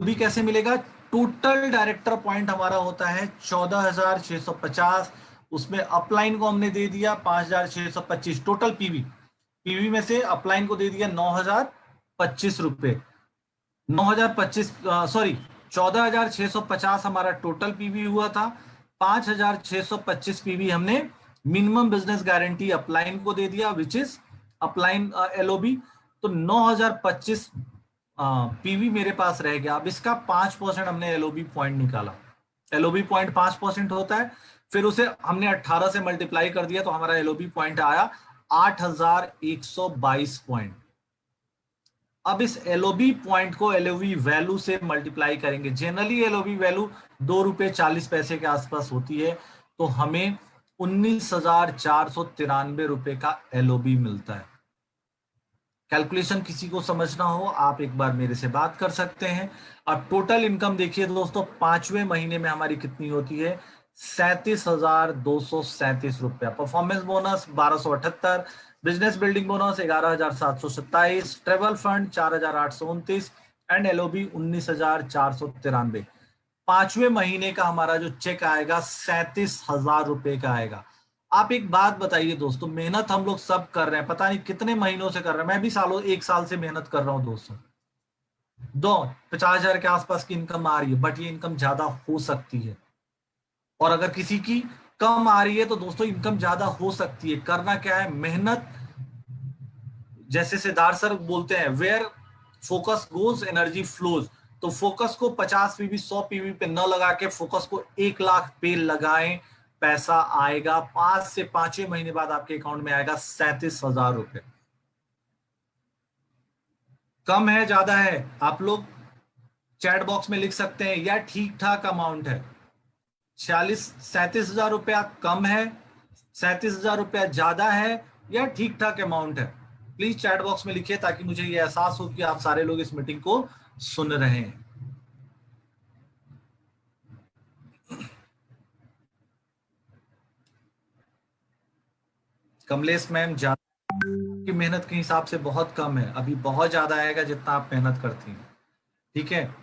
भी कैसे मिलेगा, टोटल डायरेक्टर पॉइंट हमारा होता है 14,650, उसमें अपलाइन को हमने दे दिया 5,625, टोटल पीवी, पीवी में से अपलाइन को दे दिया 9,025 रुपए, 9,025 सॉरी 14,650 हमारा टोटल पीवी हुआ था। 5,625 पीवी हमने मिनिमम बिजनेस गारंटी अपलाइन को दे दिया विच इज अपलाइन एलओबी, तो 9,025 पीवी मेरे पास रह गया। अब इसका 5% हमने एलओबी पॉइंट निकाला, एलओबी पॉइंट 5% होता है, फिर उसे हमने 18 से मल्टीप्लाई कर दिया तो हमारा एलओबी पॉइंट आया 8122 पॉइंट। अब इस एलओबी पॉइंट को एलओबी वैल्यू से मल्टीप्लाई करेंगे। जनरली एलओबी वैल्यू ₹2.40 के आसपास होती है, तो हमें 19,493 रुपए का एलओबी मिलता है। कैलकुलेशन किसी को समझना हो आप एक बार मेरे से बात कर सकते हैं। अब टोटल इनकम देखिए दोस्तों, 5वें महीने में हमारी कितनी होती है, 37,237 रुपया। Performance bonus 1278, business building bonus 11,727, travel fund 4,829 and LOB 19,493। 5वें महीने का हमारा जो चेक आएगा 37,000 रुपए का आएगा। आप एक बात बताइए दोस्तों, मेहनत हम लोग सब कर रहे हैं, पता नहीं कितने महीनों से कर रहे हैं, मैं भी एक साल से मेहनत कर रहा हूं दोस्तों। 50,000 के आसपास की इनकम आ रही है, बट ये इनकम ज्यादा हो सकती है। और अगर किसी की कम आ रही है तो दोस्तों इनकम ज्यादा हो सकती है। करना क्या है, मेहनत। जैसे सिद्धार्थ सर बोलते हैं, where focus goes energy flows. तो फोकस को 50 पीवी 100 पीवी पे न लगा के फोकस को 1 लाख पे लगाएं, पैसा आएगा। 5 से 5वें महीने बाद आपके अकाउंट में आएगा 37,000 रुपए। कम है ज्यादा है, आप लोग चैट बॉक्स में लिख सकते हैं, या ठीक ठाक अमाउंट है। 37,000 रुपया कम है, 37,000 रुपया ज्यादा है, या ठीक ठाक अमाउंट है। प्लीज चैट बॉक्स में लिखिए ताकि मुझे ये एहसास हो कि आप सारे लोग इस मीटिंग को सुन रहे हैं। कमलेश मैम, ज्यादा की मेहनत के हिसाब से बहुत कम है, अभी बहुत ज्यादा आएगा जितना आप मेहनत करती हैं। ठीक है,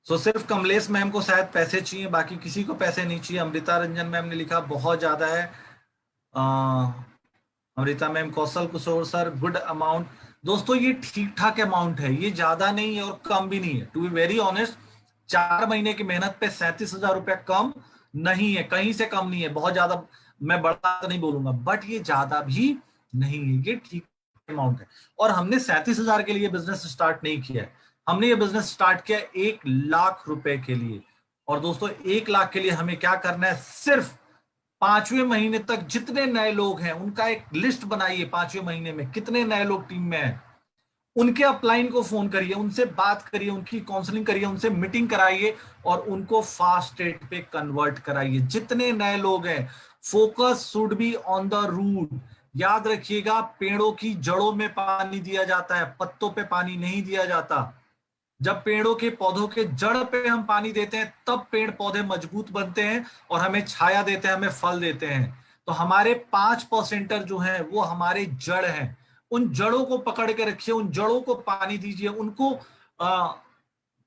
तो सिर्फ कमलेश मैम को शायद पैसे चाहिए, बाकी किसी को पैसे नहीं चाहिए। अमृता रंजन मैम ने लिखा बहुत ज्यादा है। Amrita ma'am, Kaushal Kishore sir, good amount. दोस्तों ये ठीक ठाक अमाउंट है, ये ज्यादा नहीं है और कम भी नहीं है। टू बी वेरी ऑनेस्ट, 4 महीने की मेहनत पे 37,000 रुपया कम नहीं है, कहीं से कम नहीं है। बहुत ज्यादा मैं बड़ा तो नहीं बोलूंगा, बट ये ज्यादा भी नहीं है, ये ठीक अमाउंट है। और हमने 37,000 के लिए बिजनेस स्टार्ट नहीं किया है, हमने ये बिजनेस स्टार्ट किया 1 लाख रुपए के लिए। और दोस्तों 1 लाख के लिए हमें क्या करना है, सिर्फ 5वें महीने तक जितने नए लोग हैं उनका एक लिस्ट बनाइए। 5वें महीने में कितने नए लोग टीम में हैं, उनके अपलाइन को फोन करिए, उनसे बात करिए, उनकी काउंसलिंग करिए, उनसे मीटिंग कराइए और उनको फास्ट रेट पे कन्वर्ट कराइए। जितने नए लोग हैं, focus should be on the root. याद रखिएगा, पेड़ों की जड़ों में पानी दिया जाता है, पत्तों पे पानी नहीं दिया जाता। जब पेड़ों के पौधों के जड़ पे हम पानी देते हैं तब पेड़ पौधे मजबूत बनते हैं और हमें छाया देते हैं, हमें फल देते हैं। तो हमारे 5% जो हैं वो हमारे जड़ हैं। उन जड़ों को पकड़ के रखिए, उन जड़ों को पानी दीजिए, उनको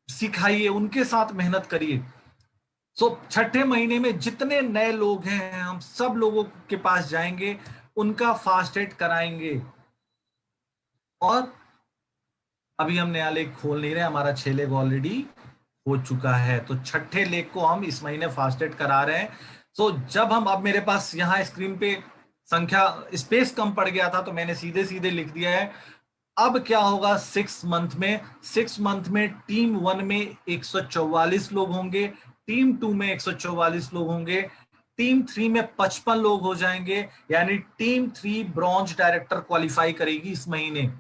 सिखाइए, उनके साथ मेहनत करिए। सो 6ठे महीने में जितने नए लोग हैं हम सब लोगों के पास जाएंगे, उनका फास्ट एड कराएंगे। और अभी हम नया लेख खोल नहीं रहे, हमारा 6 लेख ऑलरेडी हो चुका है, तो 6ठे लेख को हम इस महीने फास्टेड करा रहे हैं। तो जब हम, अब मेरे पास यहाँ स्क्रीन पे संख्या स्पेस कम पड़ गया था तो मैंने सीधे सीधे लिख दिया है। अब क्या होगा 6 मंथ में, 6 मंथ में टीम 1 में 144 लोग होंगे, टीम 2 में 144 लोग होंगे, टीम 3 में 55 लोग हो जाएंगे। यानी टीम 3 ब्रॉन्ज डायरेक्टर क्वालिफाई करेगी इस महीने।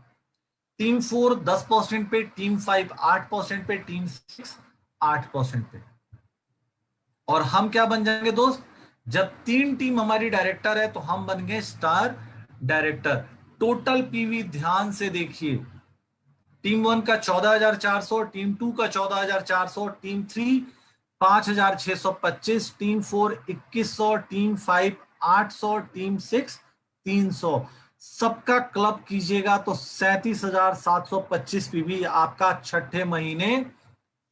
टीम 4 10% पे, टीम 5 8% पे, टीम 6 8% पे। और हम क्या बन जाएंगे दोस्त, जब 3 टीम हमारी डायरेक्टर है तो हम बन गए स्टार डायरेक्टर। टोटल पीवी ध्यान से देखिए, टीम 1 का 14,400, टीम 2 का 14,400, टीम 3 5,625, टीम 4 2,100, टीम 5 800, टीम 6 300। सबका क्लब कीजिएगा तो 37,725 पीवी आपका 6ठे महीने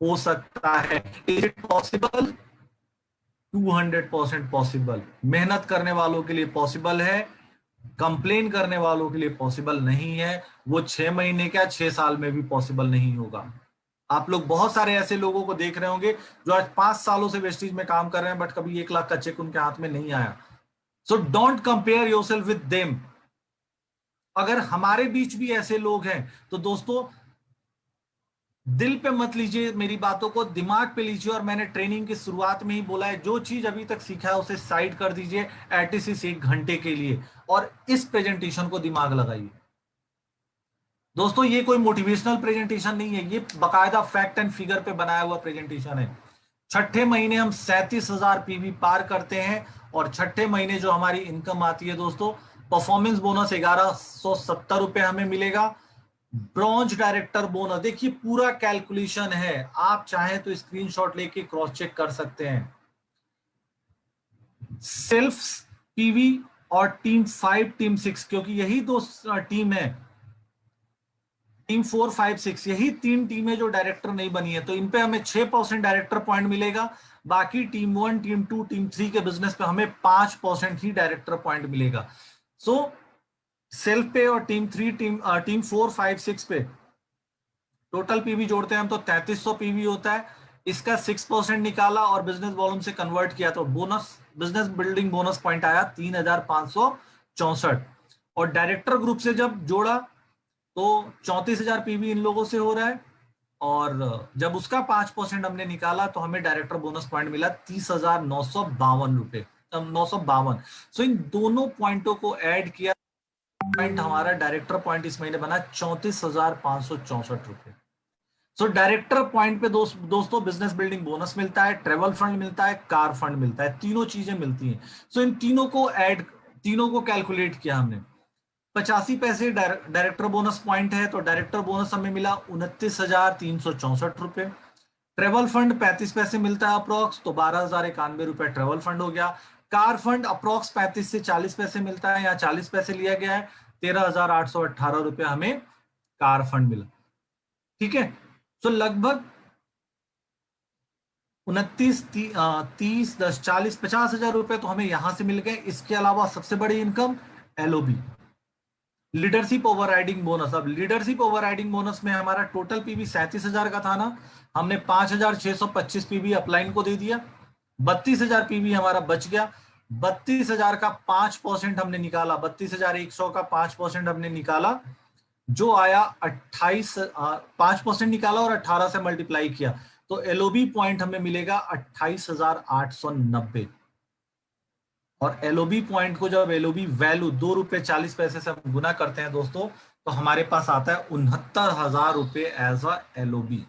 हो सकता है। Is it possible? 200% पॉसिबल। मेहनत करने वालों के लिए पॉसिबल है, कंप्लेन करने वालों के लिए पॉसिबल नहीं है। वो 6 महीने क्या 6 साल में भी पॉसिबल नहीं होगा। आप लोग बहुत सारे ऐसे लोगों को देख रहे होंगे जो आज 5 सालों से वेस्टीज में काम कर रहे हैं, बट कभी 1 लाख का चेक उनके हाथ में नहीं आया। So don't compare yourself with them. अगर हमारे बीच भी ऐसे लोग हैं तो दोस्तों दिल पे मत लीजिए मेरी बातों को, दिमाग पे लीजिए। और मैंने ट्रेनिंग की शुरुआत में ही बोला है, जो चीज अभी तक सीखा है उसे साइड कर दीजिए एटलीस्ट 1 घंटे के लिए, और इस प्रेजेंटेशन को दिमाग लगाइए। दोस्तों ये कोई मोटिवेशनल प्रेजेंटेशन नहीं है, ये बकायदा फैक्ट एंड फिगर पे बनाया हुआ प्रेजेंटेशन है। छठे महीने हम 37,000 पीवी पार करते हैं, और छठे महीने जो हमारी इनकम आती है दोस्तों, परफॉर्मेंस बोनस 1170 रुपए हमें मिलेगा। ब्रॉन्ज डायरेक्टर बोनस, देखिए पूरा कैलकुलेशन है, आप चाहें तो स्क्रीनशॉट लेके क्रॉस चेक कर सकते हैं। सेल्फ पीवी और टीम 5 टीम 6, क्योंकि यही दो टीम है, टीम 4 5 6, यही 3 टीमें जो डायरेक्टर नहीं बनी है, तो इन पे हमें 6% डायरेक्टर पॉइंट मिलेगा। बाकी टीम 1 टीम 2 टीम 3 के बिजनेस पे हमें 5% ही डायरेक्टर पॉइंट मिलेगा। सो सेल्फ पे और टीम 4 5 6 पे टोटल पीवी जोड़ते हैं हम तो 3300 पीवी होता है। इसका 6% निकाला और बिजनेस वॉल्यूम से कन्वर्ट किया तो bonus, business building bonus point आया 3564। और डायरेक्टर ग्रुप से जब जोड़ा तो 34,000 पीवी इन लोगों से हो रहा है, और जब उसका 5% हमने निकाला तो हमें डायरेक्टर बोनस पॉइंट मिला 30,952 रुपए, 952। सो इन दोनों पॉइंटों को ऐड किया, पॉइंट हमारा डायरेक्टर पॉइंट इस महीने बना 34,564 रुपए। सो डायरेक्टर पॉइंट पे दोस्तों बिजनेस बिल्डिंग बोनस मिलता है, ट्रेवल फंड मिलता है, कार फंड मिलता है, तीनों चीजें मिलती हैं। सो इन तीनों को कैलकुलेट किया हमने। 85 पैसे डायरेक्टर बोनस पॉइंट है, तो डायरेक्टर बोनस हमें मिला 29,364 रुपए। ट्रेवल फंड 35 पैसे मिलता है अप्रोक्स, तो 12,091 रुपए ट्रेवल फंड हो गया। कार फंड अप्रोक्स 35 से 40 पैसे मिलता है, यहाँ 40 पैसे लिया गया है, 13,818 रुपए हमें कार फंड मिला। ठीक है, तो लगभग 29 30 10 40 50,000 रुपए तो हमें यहां से मिल गए। इसके अलावा सबसे बड़ी income LOB, leadership over riding bonus. अब लीडरशिप ओवर राइडिंग बोनस में हमारा टोटल पीवी 37,000 का था ना, हमने 5,625 पीवी अपलाइन को दे दिया, 32,000 पीवी हमारा बच गया। 32,000 का 5% हमने निकाला, 32,100 का 5% हमने निकाला, जो आया 28, 5% निकाला और 18 से मल्टीप्लाई किया, तो एलओबी पॉइंट हमें मिलेगा 28,890। और एलओबी पॉइंट को जब एलओबी वैल्यू 2 रुपए 40 पैसे से हम गुना करते हैं दोस्तों, तो हमारे पास आता है 69,000 रुपए एज अ एलओबी।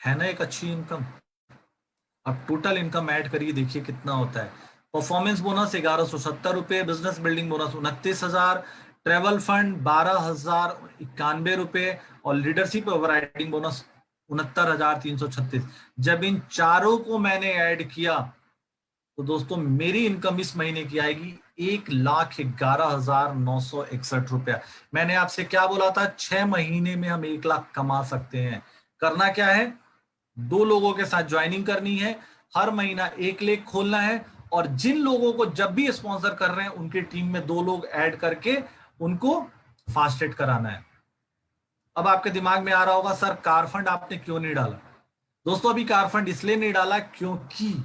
है ना एक अच्छी इनकम। अब टोटल इनकम ऐड करिए, देखिए कितना होता है। परफॉर्मेंस बोनस 1,170 रुपए, business building bonus 29,000, travel fund 12,091 रुपए, और लीडरशिप ओवरराइडिंग बोनस 69,336। जब इन चारों को मैंने ऐड किया तो दोस्तों मेरी इनकम इस महीने की आएगी 1,11,961 रुपया। मैंने आपसे क्या बोला था, 6 महीने में हम 1 लाख कमा सकते हैं। करना क्या है, 2 लोगों के साथ ज्वाइनिंग करनी है, हर महीना 1 लेख खोलना है, और जिन लोगों को जब भी स्पॉन्सर कर रहे हैं उनकी टीम में 2 लोग ऐड करके उनको फास्टेड कराना है। अब आपके दिमाग में आ रहा होगा सर कार फंड आपने क्यों नहीं डाला। दोस्तों अभी कार फंड इसलिए नहीं डाला क्योंकि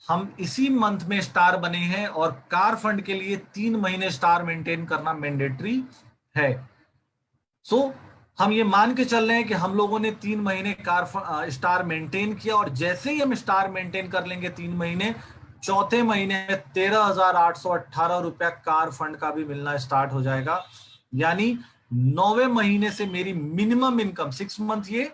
हम इसी मंथ में स्टार बने हैं, और कार फंड के लिए 3 महीने स्टार मेंटेन करना मैंडेटरी है। सो हम ये मान के चल रहे हैं कि हम लोगों ने 3 महीने स्टार मेंटेन किया, और जैसे ही हम स्टार मेंटेन कर लेंगे 3 महीने, चौथे महीने में 13,818 रुपया कार फंड का भी मिलना स्टार्ट हो जाएगा। यानी 9वें महीने से मेरी मिनिमम इनकम 6 मंथ, ये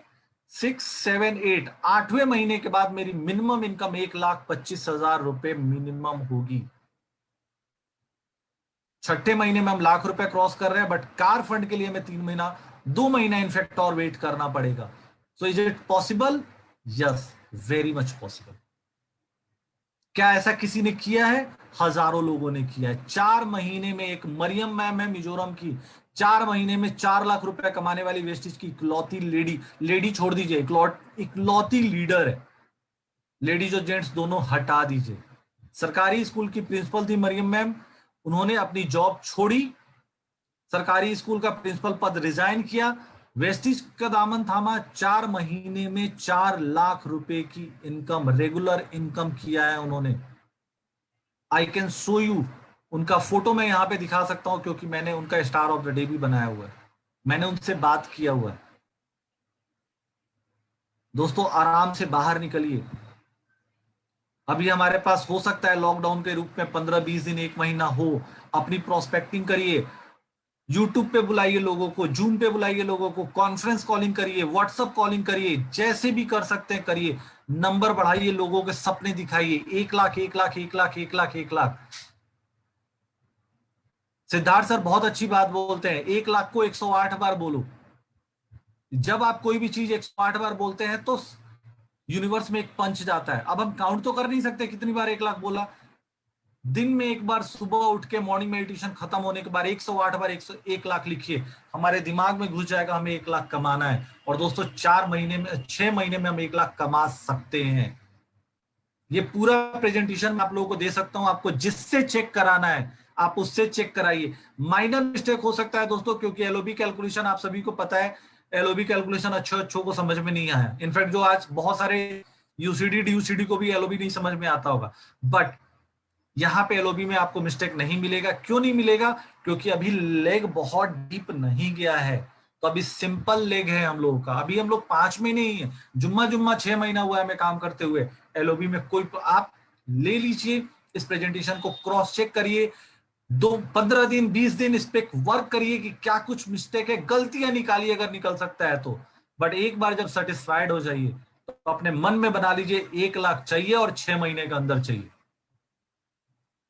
6 7 8, 8वें महीने के बाद मेरी मिनिमम इनकम 1,25,000 रुपए मिनिमम होगी। छठे महीने में हम लाख रुपए क्रॉस कर रहे हैं, बट कार फंड के लिए हमें 3 महीना, 2 महीना इनफैक्ट और वेट करना पड़ेगा। So is it possible? Yes, very much possible. क्या ऐसा किसी ने किया है? हजारों लोगों ने किया है। 4 महीने में, एक मरियम मैम है मिजोरम की, 4 महीने में 4 लाख रुपए कमाने वाली वेस्टिज की इकलौती लेडी छोड़ दीजिए, इकलौती लीडर है। लेडीज और जेंट्स दोनों हटा दीजिए। सरकारी स्कूल की प्रिंसिपल थी मरियम मैम, उन्होंने अपनी जॉब छोड़ी, सरकारी स्कूल का प्रिंसिपल पद रिजाइन किया, वेस्टिज का दामन थामा, 4 महीने में 4 लाख रुपए की इनकम, रेगुलर इनकम किया है उन्होंने। आई कैन शो यू, उनका फोटो मैं यहाँ पे दिखा सकता हूँ क्योंकि मैंने उनका स्टार ऑफ द डे भी बनाया हुआ है। मैंने उनसे बात किया हुआ है। दोस्तों आराम से बाहर निकलिए। अभी हमारे पास हो सकता है लॉकडाउन के रूप में 15-20 दिन, 1 महीना हो। अपनी प्रोस्पेक्टिंग करिए। यूट्यूब पे बुलाइए लोगों को, जूम पे बुलाइए लोगों को, कॉन्फ्रेंस कॉलिंग करिए, व्हाट्सएप कॉलिंग करिए, जैसे भी कर सकते हैं करिए। नंबर बढ़ाइए, लोगों के सपने दिखाइए। 1 लाख, 1 लाख, 1 लाख, 1 लाख, 1 लाख। सिद्धार्थ सर बहुत अच्छी बात बोलते हैं, 1 लाख को 108 बार बोलो। जब आप कोई भी चीज 108 बार बोलते हैं तो यूनिवर्स में एक पंच जाता है। अब हम काउंट तो कर नहीं सकते कितनी बार 1 लाख बोला। दिन में एक बार सुबह उठ के मॉर्निंग मेडिटेशन खत्म होने के बाद 108 बार 1 लाख लिखिए। हमारे दिमाग में घुस जाएगा हमें 1 लाख कमाना है। और दोस्तों 4 महीने में, 6 महीने में हम 1 लाख कमा सकते हैं। ये पूरा प्रेजेंटेशन मैं आप लोगों को दे सकता हूं। आपको जिससे चेक कराना है आप उससे चेक कराइए। माइनर मिस्टेक हो सकता है दोस्तों, क्योंकि एलओबी कैलकुलेशन आप सभी को पता है। एलओबी कैलकुलेशन अच्छों को समझ में नहीं आया। इनफैक्ट जो आज बहुत सारे यूसीडी डीयूसीडी को भी एलओबी नहीं समझ में आता होगा। बट यहाँ पे एलओबी में आपको मिस्टेक नहीं मिलेगा। क्यों नहीं मिलेगा? क्योंकि अभी लेग बहुत डीप नहीं गया है। तो अभी सिंपल लेग है हम लोगों का। अभी हम लोग 5 महीने ही है, जुम्मा जुम्मा 6 महीना हुआ है हमें काम करते हुए। एलओबी में कोई आप ले लीजिए, इस प्रेजेंटेशन को क्रॉस चेक करिए। 15 दिन 20 दिन इस पे वर्क करिए कि क्या कुछ मिस्टेक है, गलतियां निकालिए अगर निकल सकता है तो। बट एक बार जब सेटिस्फाइड हो जाइए तो अपने मन में बना लीजिए 1 लाख चाहिए और 6 महीने के अंदर चाहिए।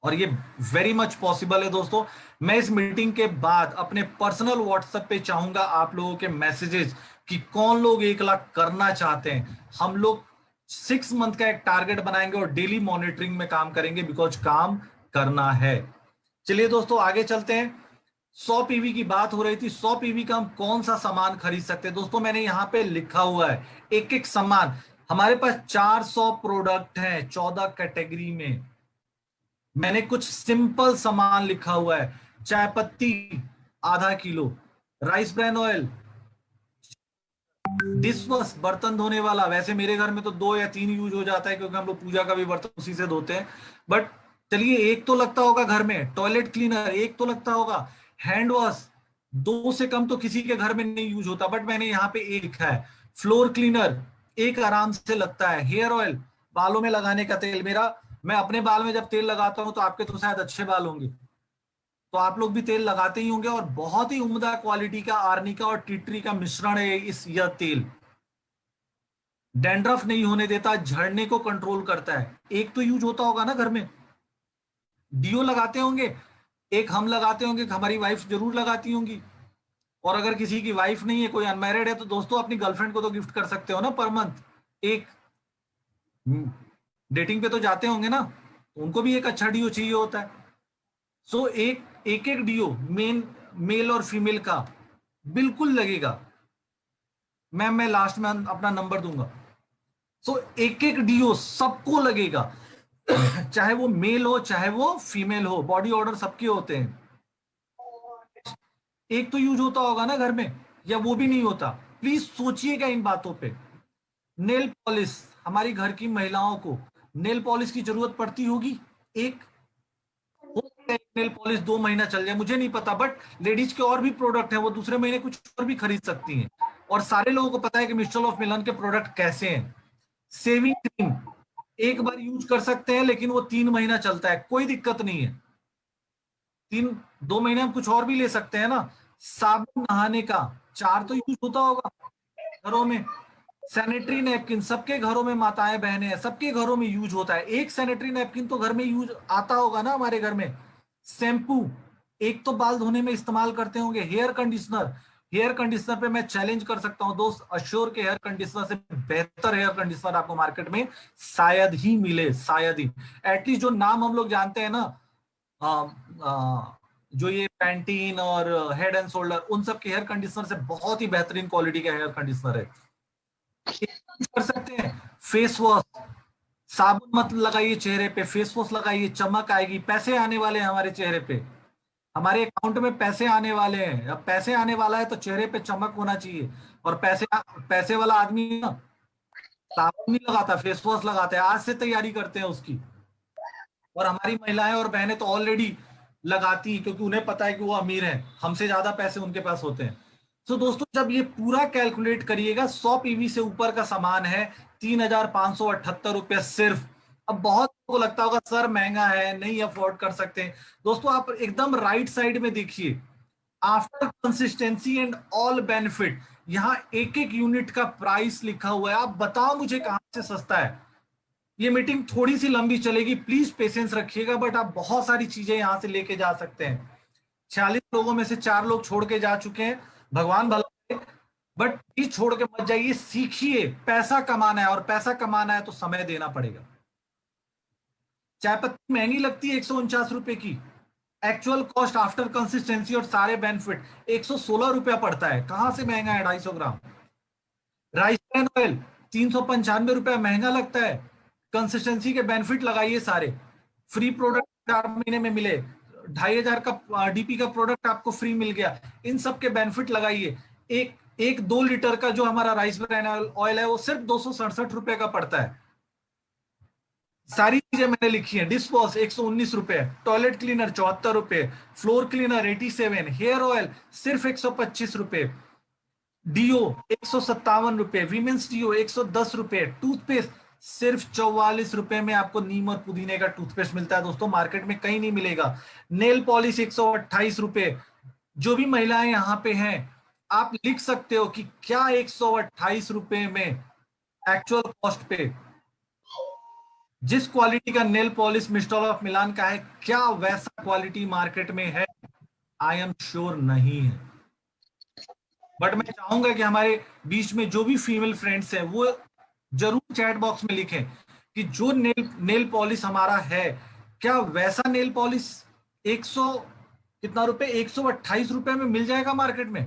और ये वेरी मच पॉसिबल है दोस्तों। मैं इस मीटिंग के बाद अपने पर्सनल व्हाट्सएप पे चाहूंगा आप लोगों के मैसेजेस कि कौन लोग 1 लाख करना चाहते हैं। हम लोग 6 मंथ का एक टारगेट बनाएंगे और डेली मॉनिटरिंग में काम करेंगे, बिकॉज काम करना है। चलिए दोस्तों आगे चलते हैं। 100 पीवी की बात हो रही थी। 100 पीवी का हम कौन सा सामान खरीद सकते हैं? दोस्तों मैंने यहाँ पे लिखा हुआ है एक एक सामान। हमारे पास 400 प्रोडक्ट हैं 14 कैटेगरी में। मैंने कुछ सिंपल सामान लिखा हुआ है। चाय पत्ती ½ kilo, rice bran oil, dish wash बर्तन धोने वाला। वैसे मेरे घर में तो 2 या 3 यूज हो जाता है, क्योंकि हम लोग पूजा का भी बर्तन उसी से धोते हैं। बट चलिए एक तो लगता होगा घर में। टॉयलेट क्लीनर एक तो लगता होगा। हैंड वॉश 2 से कम तो किसी के घर में नहीं यूज होता, बट मैंने यहाँ पे एक लिखा है। फ्लोर क्लीनर एक आराम से लगता है। हेयर ऑयल बालों में लगाने का तेल। मेरा मैं अपने बाल में जब तेल लगाता हूं तो आपके तो शायद अच्छे बाल होंगे, तो आप लोग भी तेल लगाते ही होंगे। और बहुत ही उम्दा क्वालिटी का आर्निका और टिटरी का मिश्रण है इस यह तेल। डैंड्रफ नहीं होने देता, झड़ने को कंट्रोल करता है। एक तो यूज होता होगा ना घर में। डीओ लगाते होंगे, एक हम लगाते होंगे, हमारी वाइफ जरूर लगाती होंगी। और अगर किसी की वाइफ नहीं है, कोई अनमैरिड है, तो दोस्तों अपनी गर्लफ्रेंड को तो गिफ्ट कर सकते हो ना पर मंथ एक। डेटिंग पे तो जाते होंगे ना, तो उनको भी एक अच्छा डीओ चाहिए होता है। सो एक डीओ मेल और फीमेल का बिल्कुल लगेगा। मैं लास्ट में अपना नंबर दूंगा। सो एक डीओ सबको लगेगा। चाहे वो मेल हो चाहे वो फीमेल हो, बॉडी ऑर्डर सबके होते हैं। एक तो यूज होता होगा ना घर में, या वो भी नहीं होता? प्लीज सोचिएगा इन बातों पे। नेल पॉलिश, हमारी घर की महिलाओं को नेल पॉलिश की जरूरत पड़ती होगी। एक हो सकता है नेल पॉलिश 2 महीना चल जाए, मुझे नहीं पता। बट लेडीज के और भी प्रोडक्ट हैं, वो दूसरे महीने कुछ और भी खरीद सकती हैं। और सारे लोगों को पता है कि मिस्टर ऑफ मिलन के प्रोडक्ट कैसे हैं। सेविंग क्रीम एक बार यूज कर सकते हैं, लेकिन वो 3 महीना चलता है, कोई दिक्कत नहीं है। 2 महीने हम कुछ और भी ले सकते हैं ना। साबुन नहाने का 4 तो यूज होता होगा घरों में। सैनिटरी नैपकिन सबके घरों में, माताएं बहनें हैं सबके घरों में यूज होता है। एक सैनिटरी नैपकिन तो घर में यूज आता होगा ना हमारे घर में। शैम्पू एक तो बाल धोने में इस्तेमाल करते होंगे। हेयर कंडीशनर पे मैं चैलेंज कर सकता हूं दोस्त, अश्योर के हेयर कंडीशनर से बेहतर हेयर कंडीशनर आपको मार्केट में शायद ही मिले, शायद ही। एटलीस्ट जो नाम हम लोग जानते हैं ना, आ, जो ये पैंटीन और हेड एंड शोल्डर, उन सब के हेयर कंडीशनर से बहुत ही बेहतरीन क्वालिटी का हेयर कंडीशनर है। कर सकते हैं। फेस वॉश, साबुन मत लगाइए चेहरे पे, फेस वॉश लगाइए, चमक आएगी। पैसे आने वाले हैं हमारे चेहरे पे, हमारे अकाउंट में पैसे आने वाले हैं। अब पैसे आने वाला है तो चेहरे पे चमक होना चाहिए। और पैसे वाला आदमी ना साबुन नहीं लगाता, फेस वॉश लगाता है। आज से तैयारी करते हैं उसकी। और हमारी महिलाएं और बहनें तो ऑलरेडी लगाती हैं, क्योंकि उन्हें पता है कि वो अमीर हैं, हमसे ज्यादा पैसे उनके पास होते हैं। तो दोस्तों जब ये पूरा कैलकुलेट करिएगा, 100 पीवी से ऊपर का सामान है 3,578 रुपया सिर्फ। अब बहुत को लगता होगा सर महंगा है, नहीं अफोर्ड कर सकते। दोस्तों आप एकदम राइट साइड में देखिए, after consistency and all benefit, यहाँ एक एक यूनिट का प्राइस लिखा हुआ है। आप बताओ मुझे कहां से सस्ता है। ये मीटिंग थोड़ी सी लंबी चलेगी, प्लीज पेशेंस रखिएगा, बट आप बहुत सारी चीजें यहां से लेके जा सकते हैं। 46 लोगों में से 4 लोग छोड़ के जा चुके हैं, भगवान भला करे। बट प्लीज छोड़ के मत जाइए, सीखिए। पैसा कमाना है, और पैसा कमाना है तो समय देना पड़ेगा। चाय पत्ती महंगी लगती है 149 रुपए की, एक्चुअल कॉस्ट आफ्टर कंसिस्टेंसी और सारे बेनिफिट 116 रुपया पड़ता है। कहां से महंगा है 250 ग्राम। राइस ब्रान ऑयल 395 रुपया महंगा लगता है। कंसिस्टेंसी के बेनिफिट लगाइए सारे, फ्री प्रोडक्ट 4 महीने में मिले, 2,500 का डीपी का प्रोडक्ट आपको फ्री मिल गया, इन सब के बेनिफिट लगाइए। एक एक 2 लीटर का जो हमारा राइस ब्रान ऑयल है वो सिर्फ 267 रुपए का पड़ता है। सारी चीजें मैंने लिखी है। डिश वॉश 119 रुपए, टॉयलेट क्लीनर 74 रुपए, फ्लोर क्लीनर 87, हेयर ऑयल सिर्फ 125 रुपए, डीओ 157 रुपए, वीमेंस डीओ 110 रुपए, टूथपेस्ट सिर्फ 44 रुपए में आपको नीम और पुदीने का टूथपेस्ट मिलता है। दोस्तों मार्केट में कहीं नहीं मिलेगा। नेल पॉलिश 128 रुपए। जो भी महिलाएं यहाँ पे हैं, आप लिख सकते हो कि क्या 128 रुपए में एक्चुअल कॉस्ट पे जिस क्वालिटी का nail polish mister of Milan का है, क्या वैसा क्वालिटी मार्केट में है? आई एम श्योर नहीं है। बट मैं चाहूंगा कि हमारे बीच में जो भी फीमेल फ्रेंड्स हैं वो जरूर चैट बॉक्स में लिखें कि जो नेल नेल पॉलिश हमारा है, क्या वैसा नेल पॉलिश 100 कितना रुपए 128 रुपए में मिल जाएगा मार्केट में।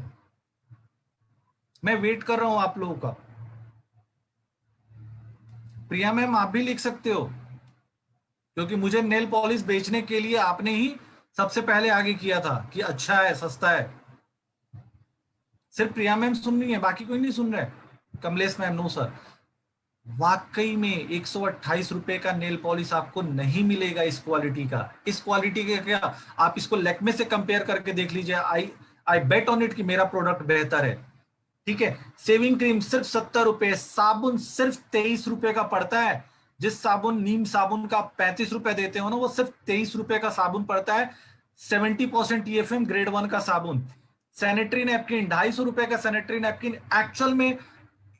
मैं वेट कर रहा हूं आप लोगों का। प्रिया मैम आप भी लिख सकते हो, क्योंकि मुझे नेल पॉलिश बेचने के लिए आपने ही सबसे पहले आगे किया था कि अच्छा है, सस्ता है। सिर्फ प्रिया मैम सुन रही है, बाकी कोई नहीं सुन रहा है। Kamlesh ma'am no sir. वाकई में 128 रुपए का नेल पॉलिश आपको नहीं मिलेगा इस क्वालिटी का। इस क्वालिटी के क्या, आप इसको लेक्मे से कंपेयर करके देख लीजिए। आई आई बेट ऑन इट कि मेरा प्रोडक्ट बेहतर है। ठीक है। सेविंग क्रीम सिर्फ 70 रुपए, साबुन सिर्फ 23 रुपए का पड़ता है। जिस साबुन नीम साबुन का 35 रुपए देते हो ना, वो सिर्फ 23 रुपए का साबुन पड़ता है। 70% टीएफएम ग्रेड 1 का साबुन। सैनिटरी नैपकिन 250 रुपए का सैनिटरी नैपकिन एक्चुअल में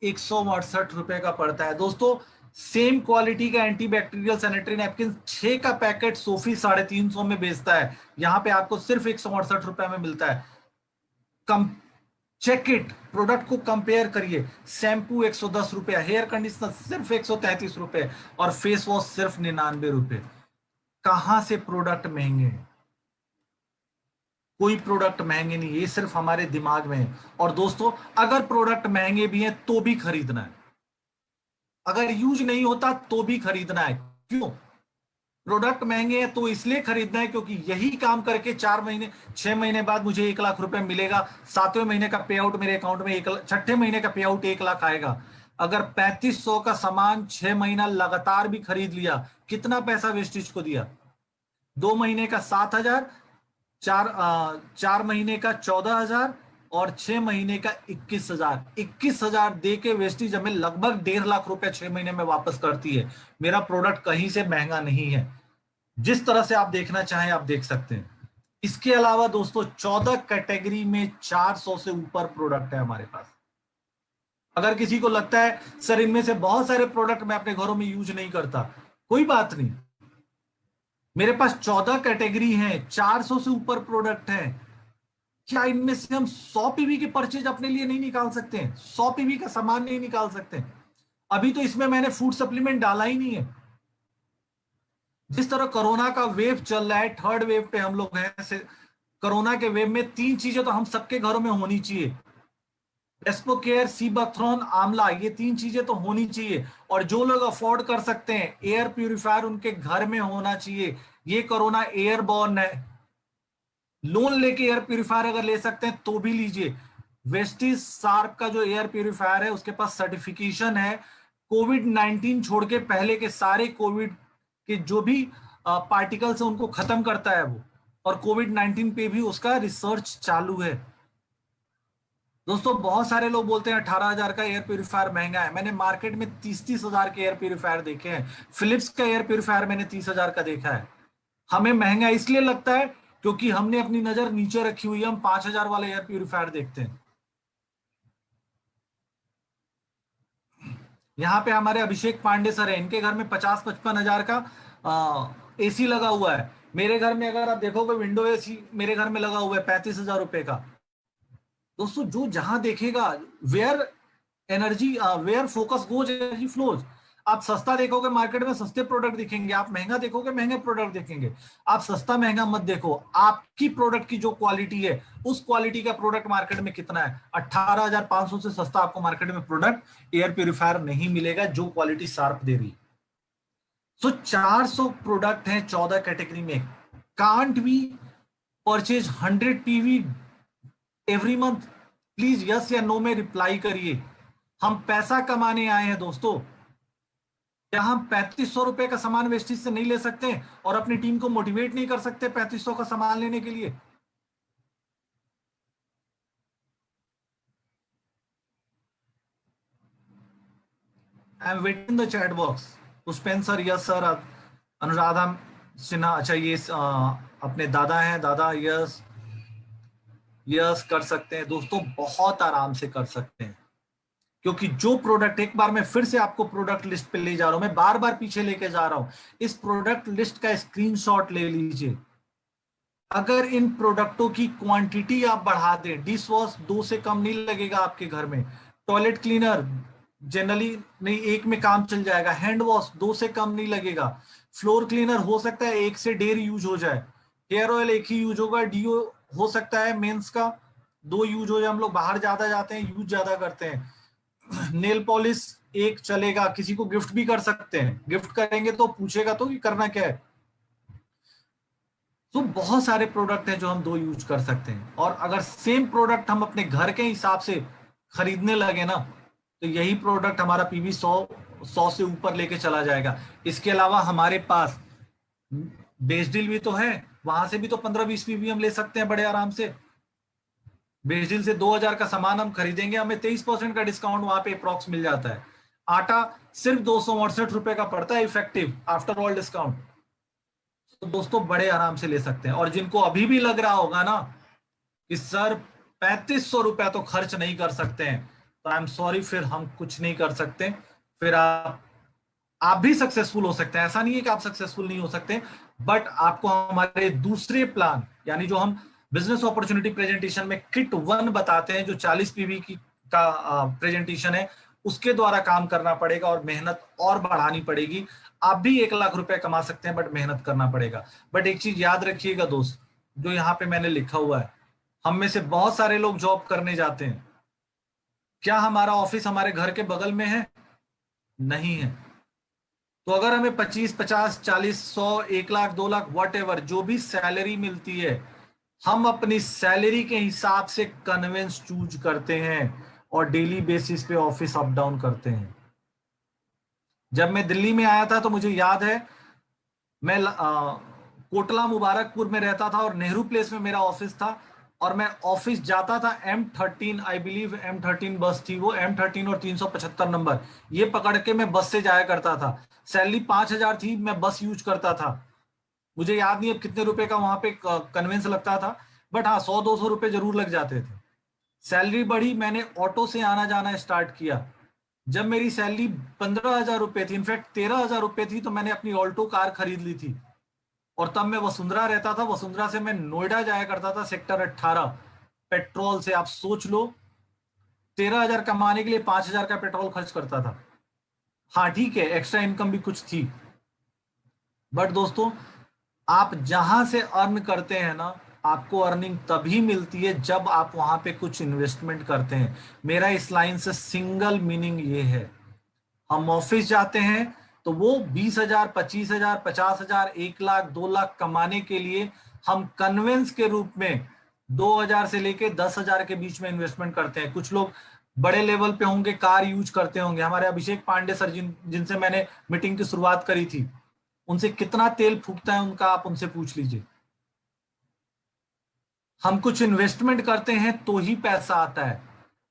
168 रुपए का पड़ता है। दोस्तों सेम क्वालिटी का एंटीबैक्टीरियल सैनिटरी नैपकिन 6 का पैकेट सोफी 350 में बेचता है, यहाँ पे आपको सिर्फ 168 रुपए में मिलता है। कम चेक इट, प्रोडक्ट को कंपेयर करिए। शैम्पू 110 रुपया, हेयर कंडीशनर सिर्फ 133 रुपए, और फेस वॉश सिर्फ 99 रुपए। कहां से प्रोडक्ट महंगे हैं? कोई प्रोडक्ट महंगे नहीं, ये सिर्फ हमारे दिमाग में है। और दोस्तों अगर प्रोडक्ट महंगे भी हैं तो भी खरीदना है, अगर यूज नहीं होता तो भी खरीदना है। क्यों? प्रोडक्ट महंगे हैं तो इसलिए खरीदना है क्योंकि यही काम करके 4 महीने 6 महीने बाद मुझे 1 लाख रुपए मिलेगा। 7वें महीने का पे आउट मेरे अकाउंट में 1 लाख, 6ठे महीने का पे आउट 1 लाख आएगा। अगर 3500 का सामान 6 महीना लगातार भी खरीद लिया, कितना पैसा वेस्टेज को दिया? 2 महीने का 7,000, 4 महीने का 14,000, और 6 महीने का 21,000। 21,000 दे के वेस्टेज हमें लगभग 1.5 लाख रुपए 6 महीने में वापस करती है। मेरा प्रोडक्ट कहीं से महंगा नहीं है। जिस तरह से आप देखना चाहें आप देख सकते हैं। इसके अलावा दोस्तों 14 कैटेगरी में 400 से ऊपर प्रोडक्ट है हमारे पास। अगर किसी को लगता है सर इनमें से बहुत सारे प्रोडक्ट मैं अपने घरों में यूज नहीं करता, कोई बात नहीं। मेरे पास 14 कैटेगरी हैं, 400 से ऊपर प्रोडक्ट हैं। क्या इनमें से हम 100 पीवी की परचेज अपने लिए नहीं निकाल सकते हैं? 100 पीवी का सामान नहीं निकाल सकते? अभी तो इसमें मैंने फूड सप्लीमेंट डाला ही नहीं है। जिस तरह कोरोना का वेव चल रहा है, थर्ड वेव पे हम लोग हैं। कोरोना के वेव में 3 चीजें तो हम सबके घरों में होनी चाहिए। रेस्पोकेयर, सीबाथ्रोन, आंवला, ये 3 चीजें तो होनी चाहिए। और जो लोग अफोर्ड कर सकते हैं, एयर प्यूरिफायर उनके घर में होना चाहिए। ये कोरोना एयरबॉर्न है। लोन लेके एयर प्यूरिफायर अगर ले सकते हैं तो भी लीजिए। वेस्टिज शार्प का जो एयर प्यूरिफायर है उसके पास सर्टिफिकेशन है। कोविड-19 छोड़ के पहले के सारे कोविड के जो भी पार्टिकल्स है उनको खत्म करता है वो। और कोविड-19 पे भी उसका रिसर्च चालू है। दोस्तों बहुत सारे लोग बोलते हैं 18,000 का एयर प्यूरिफायर महंगा है। मैंने मार्केट में 30-30 हजार के एयर प्यूरिफायर देखे हैं। फिलिप्स का एयर प्यूरिफायर मैंने 30,000 का देखा है। हमें महंगा इसलिए लगता है क्योंकि हमने अपनी नजर नीचे रखी हुई है, हम 5,000 वाले एयर प्यूरिफायर देखते हैं। यहाँ पे हमारे अभिषेक पांडे सर है, इनके घर में 50-55 हजार का एसी लगा हुआ है। मेरे घर में अगर आप देखोगे विंडो एसी मेरे घर में लगा हुआ है 35,000 रुपए का। दोस्तों जो जहां देखेगा, where energy, where focus goes energy flows. आप सस्ता देखोगे मार्केट में सस्ते प्रोडक्ट दिखेंगे, आप महंगा देखोगे महंगे प्रोडक्ट देखेंगे। आप सस्ता महंगा मत देखो, आपकी प्रोडक्ट की जो क्वालिटी है उस क्वालिटी का प्रोडक्ट मार्केट में कितना है। 18,500 से सस्ता आपको मार्केट में प्रोडक्ट एयर प्यूरिफायर नहीं मिलेगा जो क्वालिटी शार्प दे रही है। सो 400 प्रोडक्ट हैं 14 कैटेगरी में। Can't we purchase 100 PV every month? Please yes या नो में रिप्लाई करिए। हम पैसा कमाने आए हैं दोस्तों। क्या हम 3500 रुपए का सामान वेस्टेज से नहीं ले सकते और अपनी टीम को मोटिवेट नहीं कर सकते 3500 का सामान लेने के लिए? I am waiting the chat box. Pushpendra sir, yes sir. Anuradha Sinha, अच्छा ये अपने दादा हैं, दादा यस। यस कर सकते हैं दोस्तों, बहुत आराम से कर सकते हैं। क्योंकि जो प्रोडक्ट, एक बार मैं फिर से आपको प्रोडक्ट लिस्ट पे ले जा रहा हूं, मैं बार बार पीछे लेके जा रहा हूं। इस प्रोडक्ट लिस्ट का स्क्रीनशॉट ले लीजिए। अगर इन प्रोडक्टों की क्वांटिटी आप बढ़ा दें, डिश वॉश 2 से कम नहीं लगेगा आपके घर में। टॉयलेट क्लीनर जनरली नहीं, 1 में काम चल जाएगा। हैंड वॉश 2 से कम नहीं लगेगा। फ्लोर क्लीनर हो सकता है 1 से 1.5 यूज हो जाए। हेयर ऑयल 1 ही यूज होगा। डीओ हो सकता है मेंस का 2 यूज हो जाए, हम लोग बाहर ज्यादा जाते हैं, यूज ज्यादा करते हैं। नेल पॉलिश 1 चलेगा, किसी को गिफ्ट भी कर सकते हैं। गिफ्ट करेंगे तो पूछेगा तो कि करना क्या है। तो बहुत सारे प्रोडक्ट हैं जो हम 2 यूज कर सकते हैं। और अगर सेम प्रोडक्ट हम अपने घर के हिसाब से खरीदने लगे ना, तो यही प्रोडक्ट हमारा पीवी 100 से ऊपर लेके चला जाएगा। इसके अलावा हमारे पास बेच डील भी तो है, वहां से भी तो 15-20 पीवी हम ले सकते हैं बड़े आराम से। बेच डील से 2,000 का सामान हम खरीदेंगे, हमें 23% का डिस्काउंट वहां पे अप्रॉक्स मिल जाता है। आटा सिर्फ 268 रुपए का पड़ता है इफेक्टिव आफ्टर ऑल डिस्काउंट। तो दोस्तों बड़े आराम से ले सकते हैं। और जिनको अभी भी लग रहा होगा ना कि सर 3500 रुपया तो खर्च नहीं कर सकते हैं, तो आई एम सॉरी, फिर हम कुछ नहीं कर सकते। फिर आप भी सक्सेसफुल हो सकते हैं, ऐसा नहीं है कि आप सक्सेसफुल नहीं हो सकते। बट आपको हमारे दूसरे प्लान, यानी जो हम बिजनेस अपॉर्चुनिटी प्रेजेंटेशन में किट 1 बताते हैं, जो 40 पीवी की का प्रेजेंटेशन है, उसके द्वारा काम करना पड़ेगा और मेहनत और बढ़ानी पड़ेगी। आप भी 1 लाख रुपए कमा सकते हैं, बट मेहनत करना पड़ेगा। बट एक चीज याद रखिएगा दोस्त, जो यहाँ पे मैंने लिखा हुआ है, हम में से बहुत सारे लोग जॉब करने जाते हैं। क्या हमारा ऑफिस हमारे घर के बगल में है? नहीं है। तो अगर हमें 25, 50, 40, 100, 1 लाख, 2 लाख, वट एवर जो भी सैलरी मिलती है, हम अपनी सैलरी के हिसाब से कन्वेंस चूज करते हैं और डेली बेसिस पे ऑफिस अप डाउन करते हैं। जब मैं दिल्ली में आया था तो मुझे याद है, मैं कोटला मुबारकपुर में रहता था और नेहरू प्लेस में मेरा ऑफिस था। और मैं ऑफिस जाता था M13, आई बिलीव M13 बस थी वो, M13 और 375 नंबर, ये पकड़ के मैं बस से जाया करता था। सैलरी 5,000 थी, मैं बस यूज करता था। मुझे याद नहीं अब कितने रुपए का वहां पे कन्वेंस लगता था, बट हाँ 100-200 रुपए जरूर लग जाते थे। सैलरी बढ़ी, मैंने ऑटो से आना जाना स्टार्ट किया। जब मेरी सैलरी 15,000 रुपए थी, इनफैक्ट 13,000 रुपए थी, तो मैंने अपनी ऑल्टो कार खरीद ली थी। और तब मैं वसुंधरा रहता था, वसुंधरा से मैं नोएडा जाया करता था, सेक्टर 18। पेट्रोल से आप सोच लो, 13,000 कमाने के लिए 5,000 का पेट्रोल खर्च करता था। हाँ ठीक है, एक्स्ट्रा इनकम भी कुछ थी। बट दोस्तों, आप जहां से अर्न करते हैं ना, आपको अर्निंग तभी मिलती है जब आप वहां पे कुछ इन्वेस्टमेंट करते हैं। मेरा इस लाइन से सिंगल मीनिंग ये है, हम ऑफिस जाते हैं तो वो 20,000, 25,000, 50,000, 1 लाख, 2 लाख कमाने के लिए हम कन्वेंस के रूप में 2,000 से लेके 10,000 के बीच में इन्वेस्टमेंट करते हैं। कुछ लोग बड़े लेवल पे होंगे, कार यूज करते होंगे। हमारे अभिषेक पांडे सर, जिनसे मैंने मीटिंग की शुरुआत करी थी, उनसे कितना तेल फूकता है उनका आप उनसे पूछ लीजिए। हम कुछ इन्वेस्टमेंट करते हैं तो ही पैसा आता है।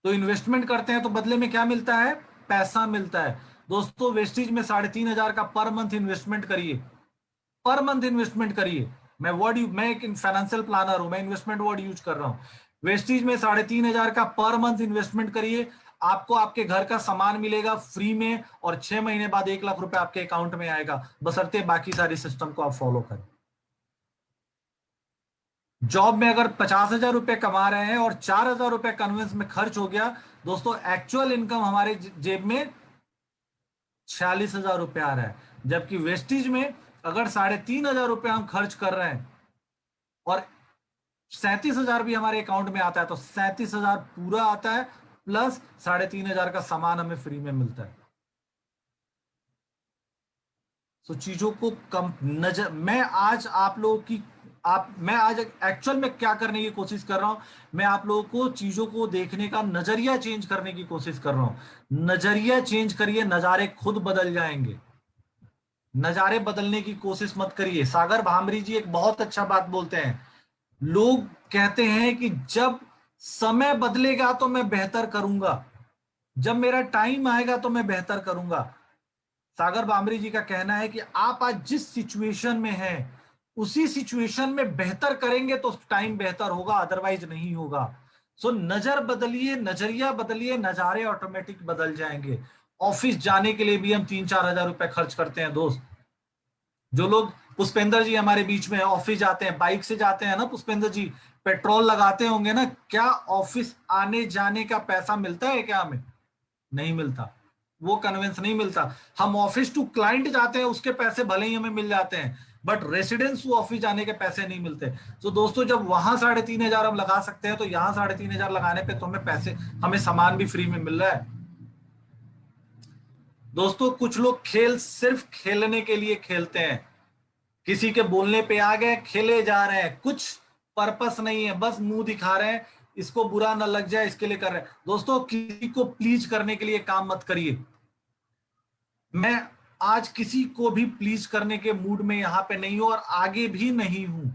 तो इन्वेस्टमेंट करते हैं तो बदले में क्या मिलता है? पैसा मिलता है। दोस्तों वेस्टेज में 3,500 का पर मंथ इन्वेस्टमेंट करिए, पर मंथ इन्वेस्टमेंट करिए। मैं एक फाइनेंशियल प्लानर हूं, मैं इन्वेस्टमेंट वर्ड यूज कर रहा हूं। वेस्टेज में 3,500 का पर मंथ इन्वेस्टमेंट करिए, आपको आपके घर का सामान मिलेगा फ्री में, और 6 महीने बाद 1 लाख रुपए आपके अकाउंट में आएगा, बशर्ते बाकी सारी सिस्टम को आप फॉलो करें। जॉब में अगर 50,000 रुपए कमा रहे हैं और 4,000 रुपए कन्वेंस में खर्च हो गया, दोस्तों एक्चुअल इनकम हमारे जेब में 46,000 रुपए आ रहा है। जबकि वेस्टेज में अगर 3,500 रुपए हम खर्च कर रहे हैं और 37,000 भी हमारे अकाउंट में आता है, तो 37,000 पूरा आता है, प्लस 3,500 का सामान हमें फ्री में मिलता है। तो चीजों को कम नजर, मैं आज आप लोगों की मैं आज एक्चुअल में क्या करने की कोशिश कर रहा हूं, मैं आप लोगों को चीजों को देखने का नजरिया चेंज करने की कोशिश कर रहा हूं। नजरिया चेंज करिए, नजारे खुद बदल जाएंगे। नजारे बदलने की कोशिश मत करिए। सागर भामरी जी एक बहुत अच्छा बात बोलते हैं, लोग कहते हैं कि जब समय बदलेगा तो मैं बेहतर करूंगा, जब मेरा टाइम आएगा तो मैं बेहतर करूंगा। सागर बामरी जी का कहना है कि आप आज जिस सिचुएशन में हैं उसी सिचुएशन में बेहतर करेंगे तो टाइम बेहतर होगा, अदरवाइज नहीं होगा। सो नजर बदलिए, नजरिया बदलिए, नजारे ऑटोमेटिक बदल जाएंगे। ऑफिस जाने के लिए भी हम 3-4 हजार रुपए खर्च करते हैं दोस्त। जो लोग, पुष्पेंद्र जी हमारे बीच में ऑफिस जाते हैं, बाइक से जाते हैं ना पुष्पेंद्र जी, पेट्रोल लगाते होंगे ना, क्या ऑफिस आने जाने का पैसा मिलता है क्या हमें? नहीं मिलता, वो कन्वेंस नहीं मिलता। हम ऑफिस टू क्लाइंट जाते हैं, उसके पैसे भले ही हमें मिल जाते हैं, बट रेसिडेंस टू ऑफिस जाने के पैसे नहीं मिलते। तो दोस्तों जब वहां 3,500 हम लगा सकते हैं, तो यहाँ 3,500 लगाने पे तो हमें पैसे, हमें सामान भी फ्री में मिल रहा है। दोस्तों कुछ लोग खेल सिर्फ खेलने के लिए खेलते हैं, किसी के बोलने पे आ गए, खेले जा रहे हैं, कुछ पर्पस नहीं है, बस मुंह दिखा रहे हैं, इसको बुरा ना लग जाए इसके लिए कर रहे हैं। दोस्तों किसी को प्लीज करने के लिए काम मत करिए। मैं आज किसी को भी प्लीज करने के मूड में यहां पे नहीं हूं और आगे भी नहीं हूं,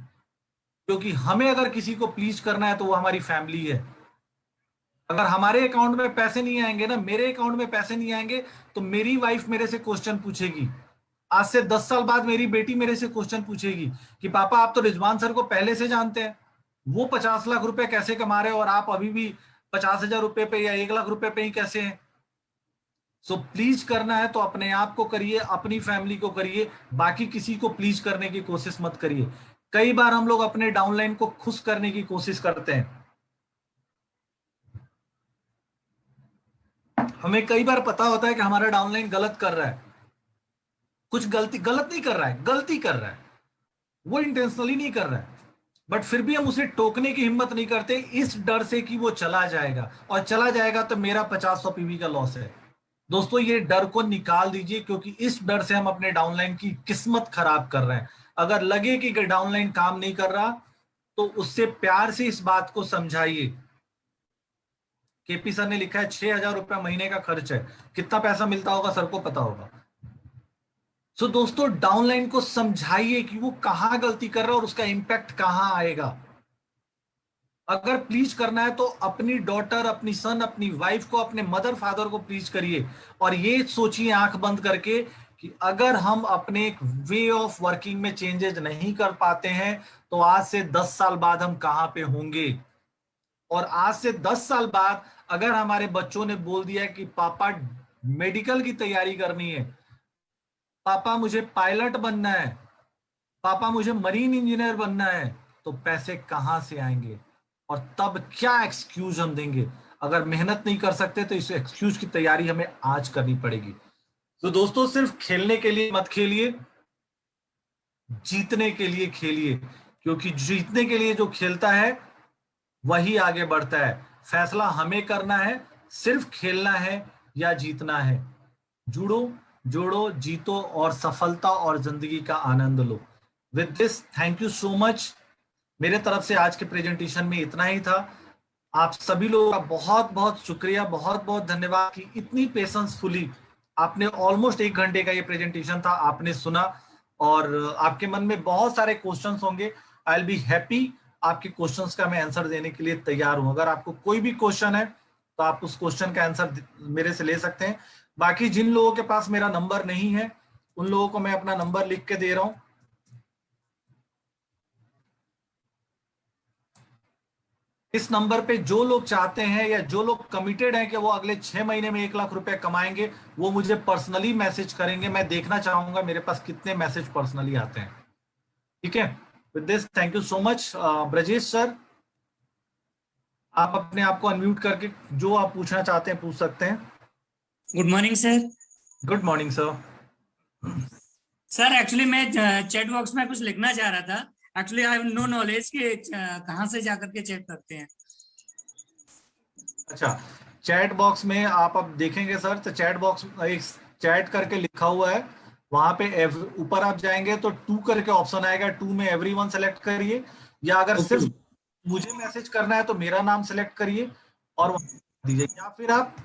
क्योंकि हमें अगर किसी को प्लीज करना है तो वो हमारी फैमिली है। अगर हमारे अकाउंट में पैसे नहीं आएंगे ना, मेरे अकाउंट में पैसे नहीं आएंगे, तो मेरी वाइफ मेरे से क्वेश्चन पूछेगी। आज से 10 साल बाद मेरी बेटी मेरे से क्वेश्चन पूछेगी कि पापा आप तो रिजवान सर को पहले से जानते हैं, वो 50 लाख रुपए कैसे कमा रहे हो और आप अभी भी 50,000 रुपए पे या 1 लाख रुपए पे ही कैसे हैं? सो प्लीज करना है तो अपने आप को करिए, अपनी फैमिली को करिए, बाकी किसी को प्लीज करने की कोशिश मत करिए। कई बार हम लोग अपने डाउनलाइन को खुश करने की कोशिश करते हैं। हमें कई बार पता होता है कि हमारा डाउनलाइन गलत कर रहा है, कुछ गलत नहीं कर रहा है, गलती कर रहा है, वो इंटेंशनली नहीं कर रहा है, बट फिर भी हम उसे टोकने की हिम्मत नहीं करते, इस डर से कि वो चला जाएगा, और चला जाएगा तो मेरा 50-100 पीवी का लॉस है। दोस्तों ये डर को निकाल दीजिए, क्योंकि इस डर से हम अपने डाउनलाइन की किस्मत खराब कर रहे हैं। अगर लगे कि डाउनलाइन काम नहीं कर रहा, तो उससे प्यार से इस बात को समझाइए। केपी सर ने लिखा है 6,000 रुपया महीने का खर्च है, कितना पैसा मिलता होगा सर को पता होगा। सो दोस्तों डाउनलाइन को समझाइए कि वो कहां गलती कर रहा है और उसका इंपैक्ट कहां आएगा। अगर प्लीज करना है तो अपनी डॉटर, अपनी सन, अपनी वाइफ को, अपने मदर फादर को प्लीज करिए, और ये सोचिए आंख बंद करके कि अगर हम अपने वे ऑफ वर्किंग में चेंजेस नहीं कर पाते हैं तो आज से 10 साल बाद हम कहां पे होंगे। और आज से 10 साल बाद अगर हमारे बच्चों ने बोल दिया कि पापा मेडिकल की तैयारी करनी है, पापा मुझे पायलट बनना है, पापा मुझे मरीन इंजीनियर बनना है, तो पैसे कहां से आएंगे और तब क्या एक्सक्यूज हम देंगे? अगर मेहनत नहीं कर सकते तो इस एक्सक्यूज की तैयारी हमें आज करनी पड़ेगी। तो दोस्तों सिर्फ खेलने के लिए मत खेलिए, जीतने के लिए खेलिए, क्योंकि जीतने के लिए जो खेलता है वही आगे बढ़ता है। फैसला हमें करना है, सिर्फ खेलना है या जीतना है। जुड़ो, जोड़ो, जीतो और सफलता और जिंदगी का आनंद लो। With this thank you so much. मेरे तरफ से आज के प्रेजेंटेशन में इतना ही था। आप सभी लोगों का बहुत बहुत शुक्रिया, बहुत बहुत धन्यवाद कि इतनी पेशेंसफुली आपने, ऑलमोस्ट 1 घंटे का ये प्रेजेंटेशन था, आपने सुना, और आपके मन में बहुत सारे क्वेश्चंस होंगे। आई विल बी हैप्पी, आपके क्वेश्चंस का मैं आंसर देने के लिए तैयार हूं। अगर आपको कोई भी क्वेश्चन है तो आप उस क्वेश्चन का आंसर मेरे से ले सकते हैं। बाकी जिन लोगों के पास मेरा नंबर नहीं है उन लोगों को मैं अपना नंबर लिख के दे रहा हूं। इस नंबर पे जो लोग चाहते हैं या जो लोग कमिटेड हैं कि वो अगले 6 महीने में 1 लाख रुपए कमाएंगे, वो मुझे पर्सनली मैसेज करेंगे। मैं देखना चाहूंगा मेरे पास कितने मैसेज पर्सनली आते हैं। ठीक है, with this thank you so much. Brajesh sir, आप अपने आप को अनम्यूट करके जो आप पूछना चाहते हैं पूछ सकते हैं। Good morning sir. Good morning sir. Sir actually मैं चैट बॉक्स में कुछ लिखना चाह रहा था। Actually I have no knowledge कि कहाँ से जाकर के चैट करते हैं। अच्छा, चैट बॉक्स में आप अब देखेंगे सर, तो चैट बॉक्स एक चैट करके लिखा हुआ है, वहां पे ऊपर आप जाएंगे तो टू करके ऑप्शन आएगा, टू में एवरीवन सेलेक्ट करिए, या अगर ओके। सिर्फ मुझे मैसेज करना है तो मेरा नाम सेलेक्ट करिए और वहां दीजिए, या फिर आप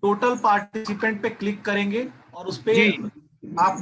टोटल पार्टिसिपेंट पे क्लिक करेंगे और उस पे जी। आप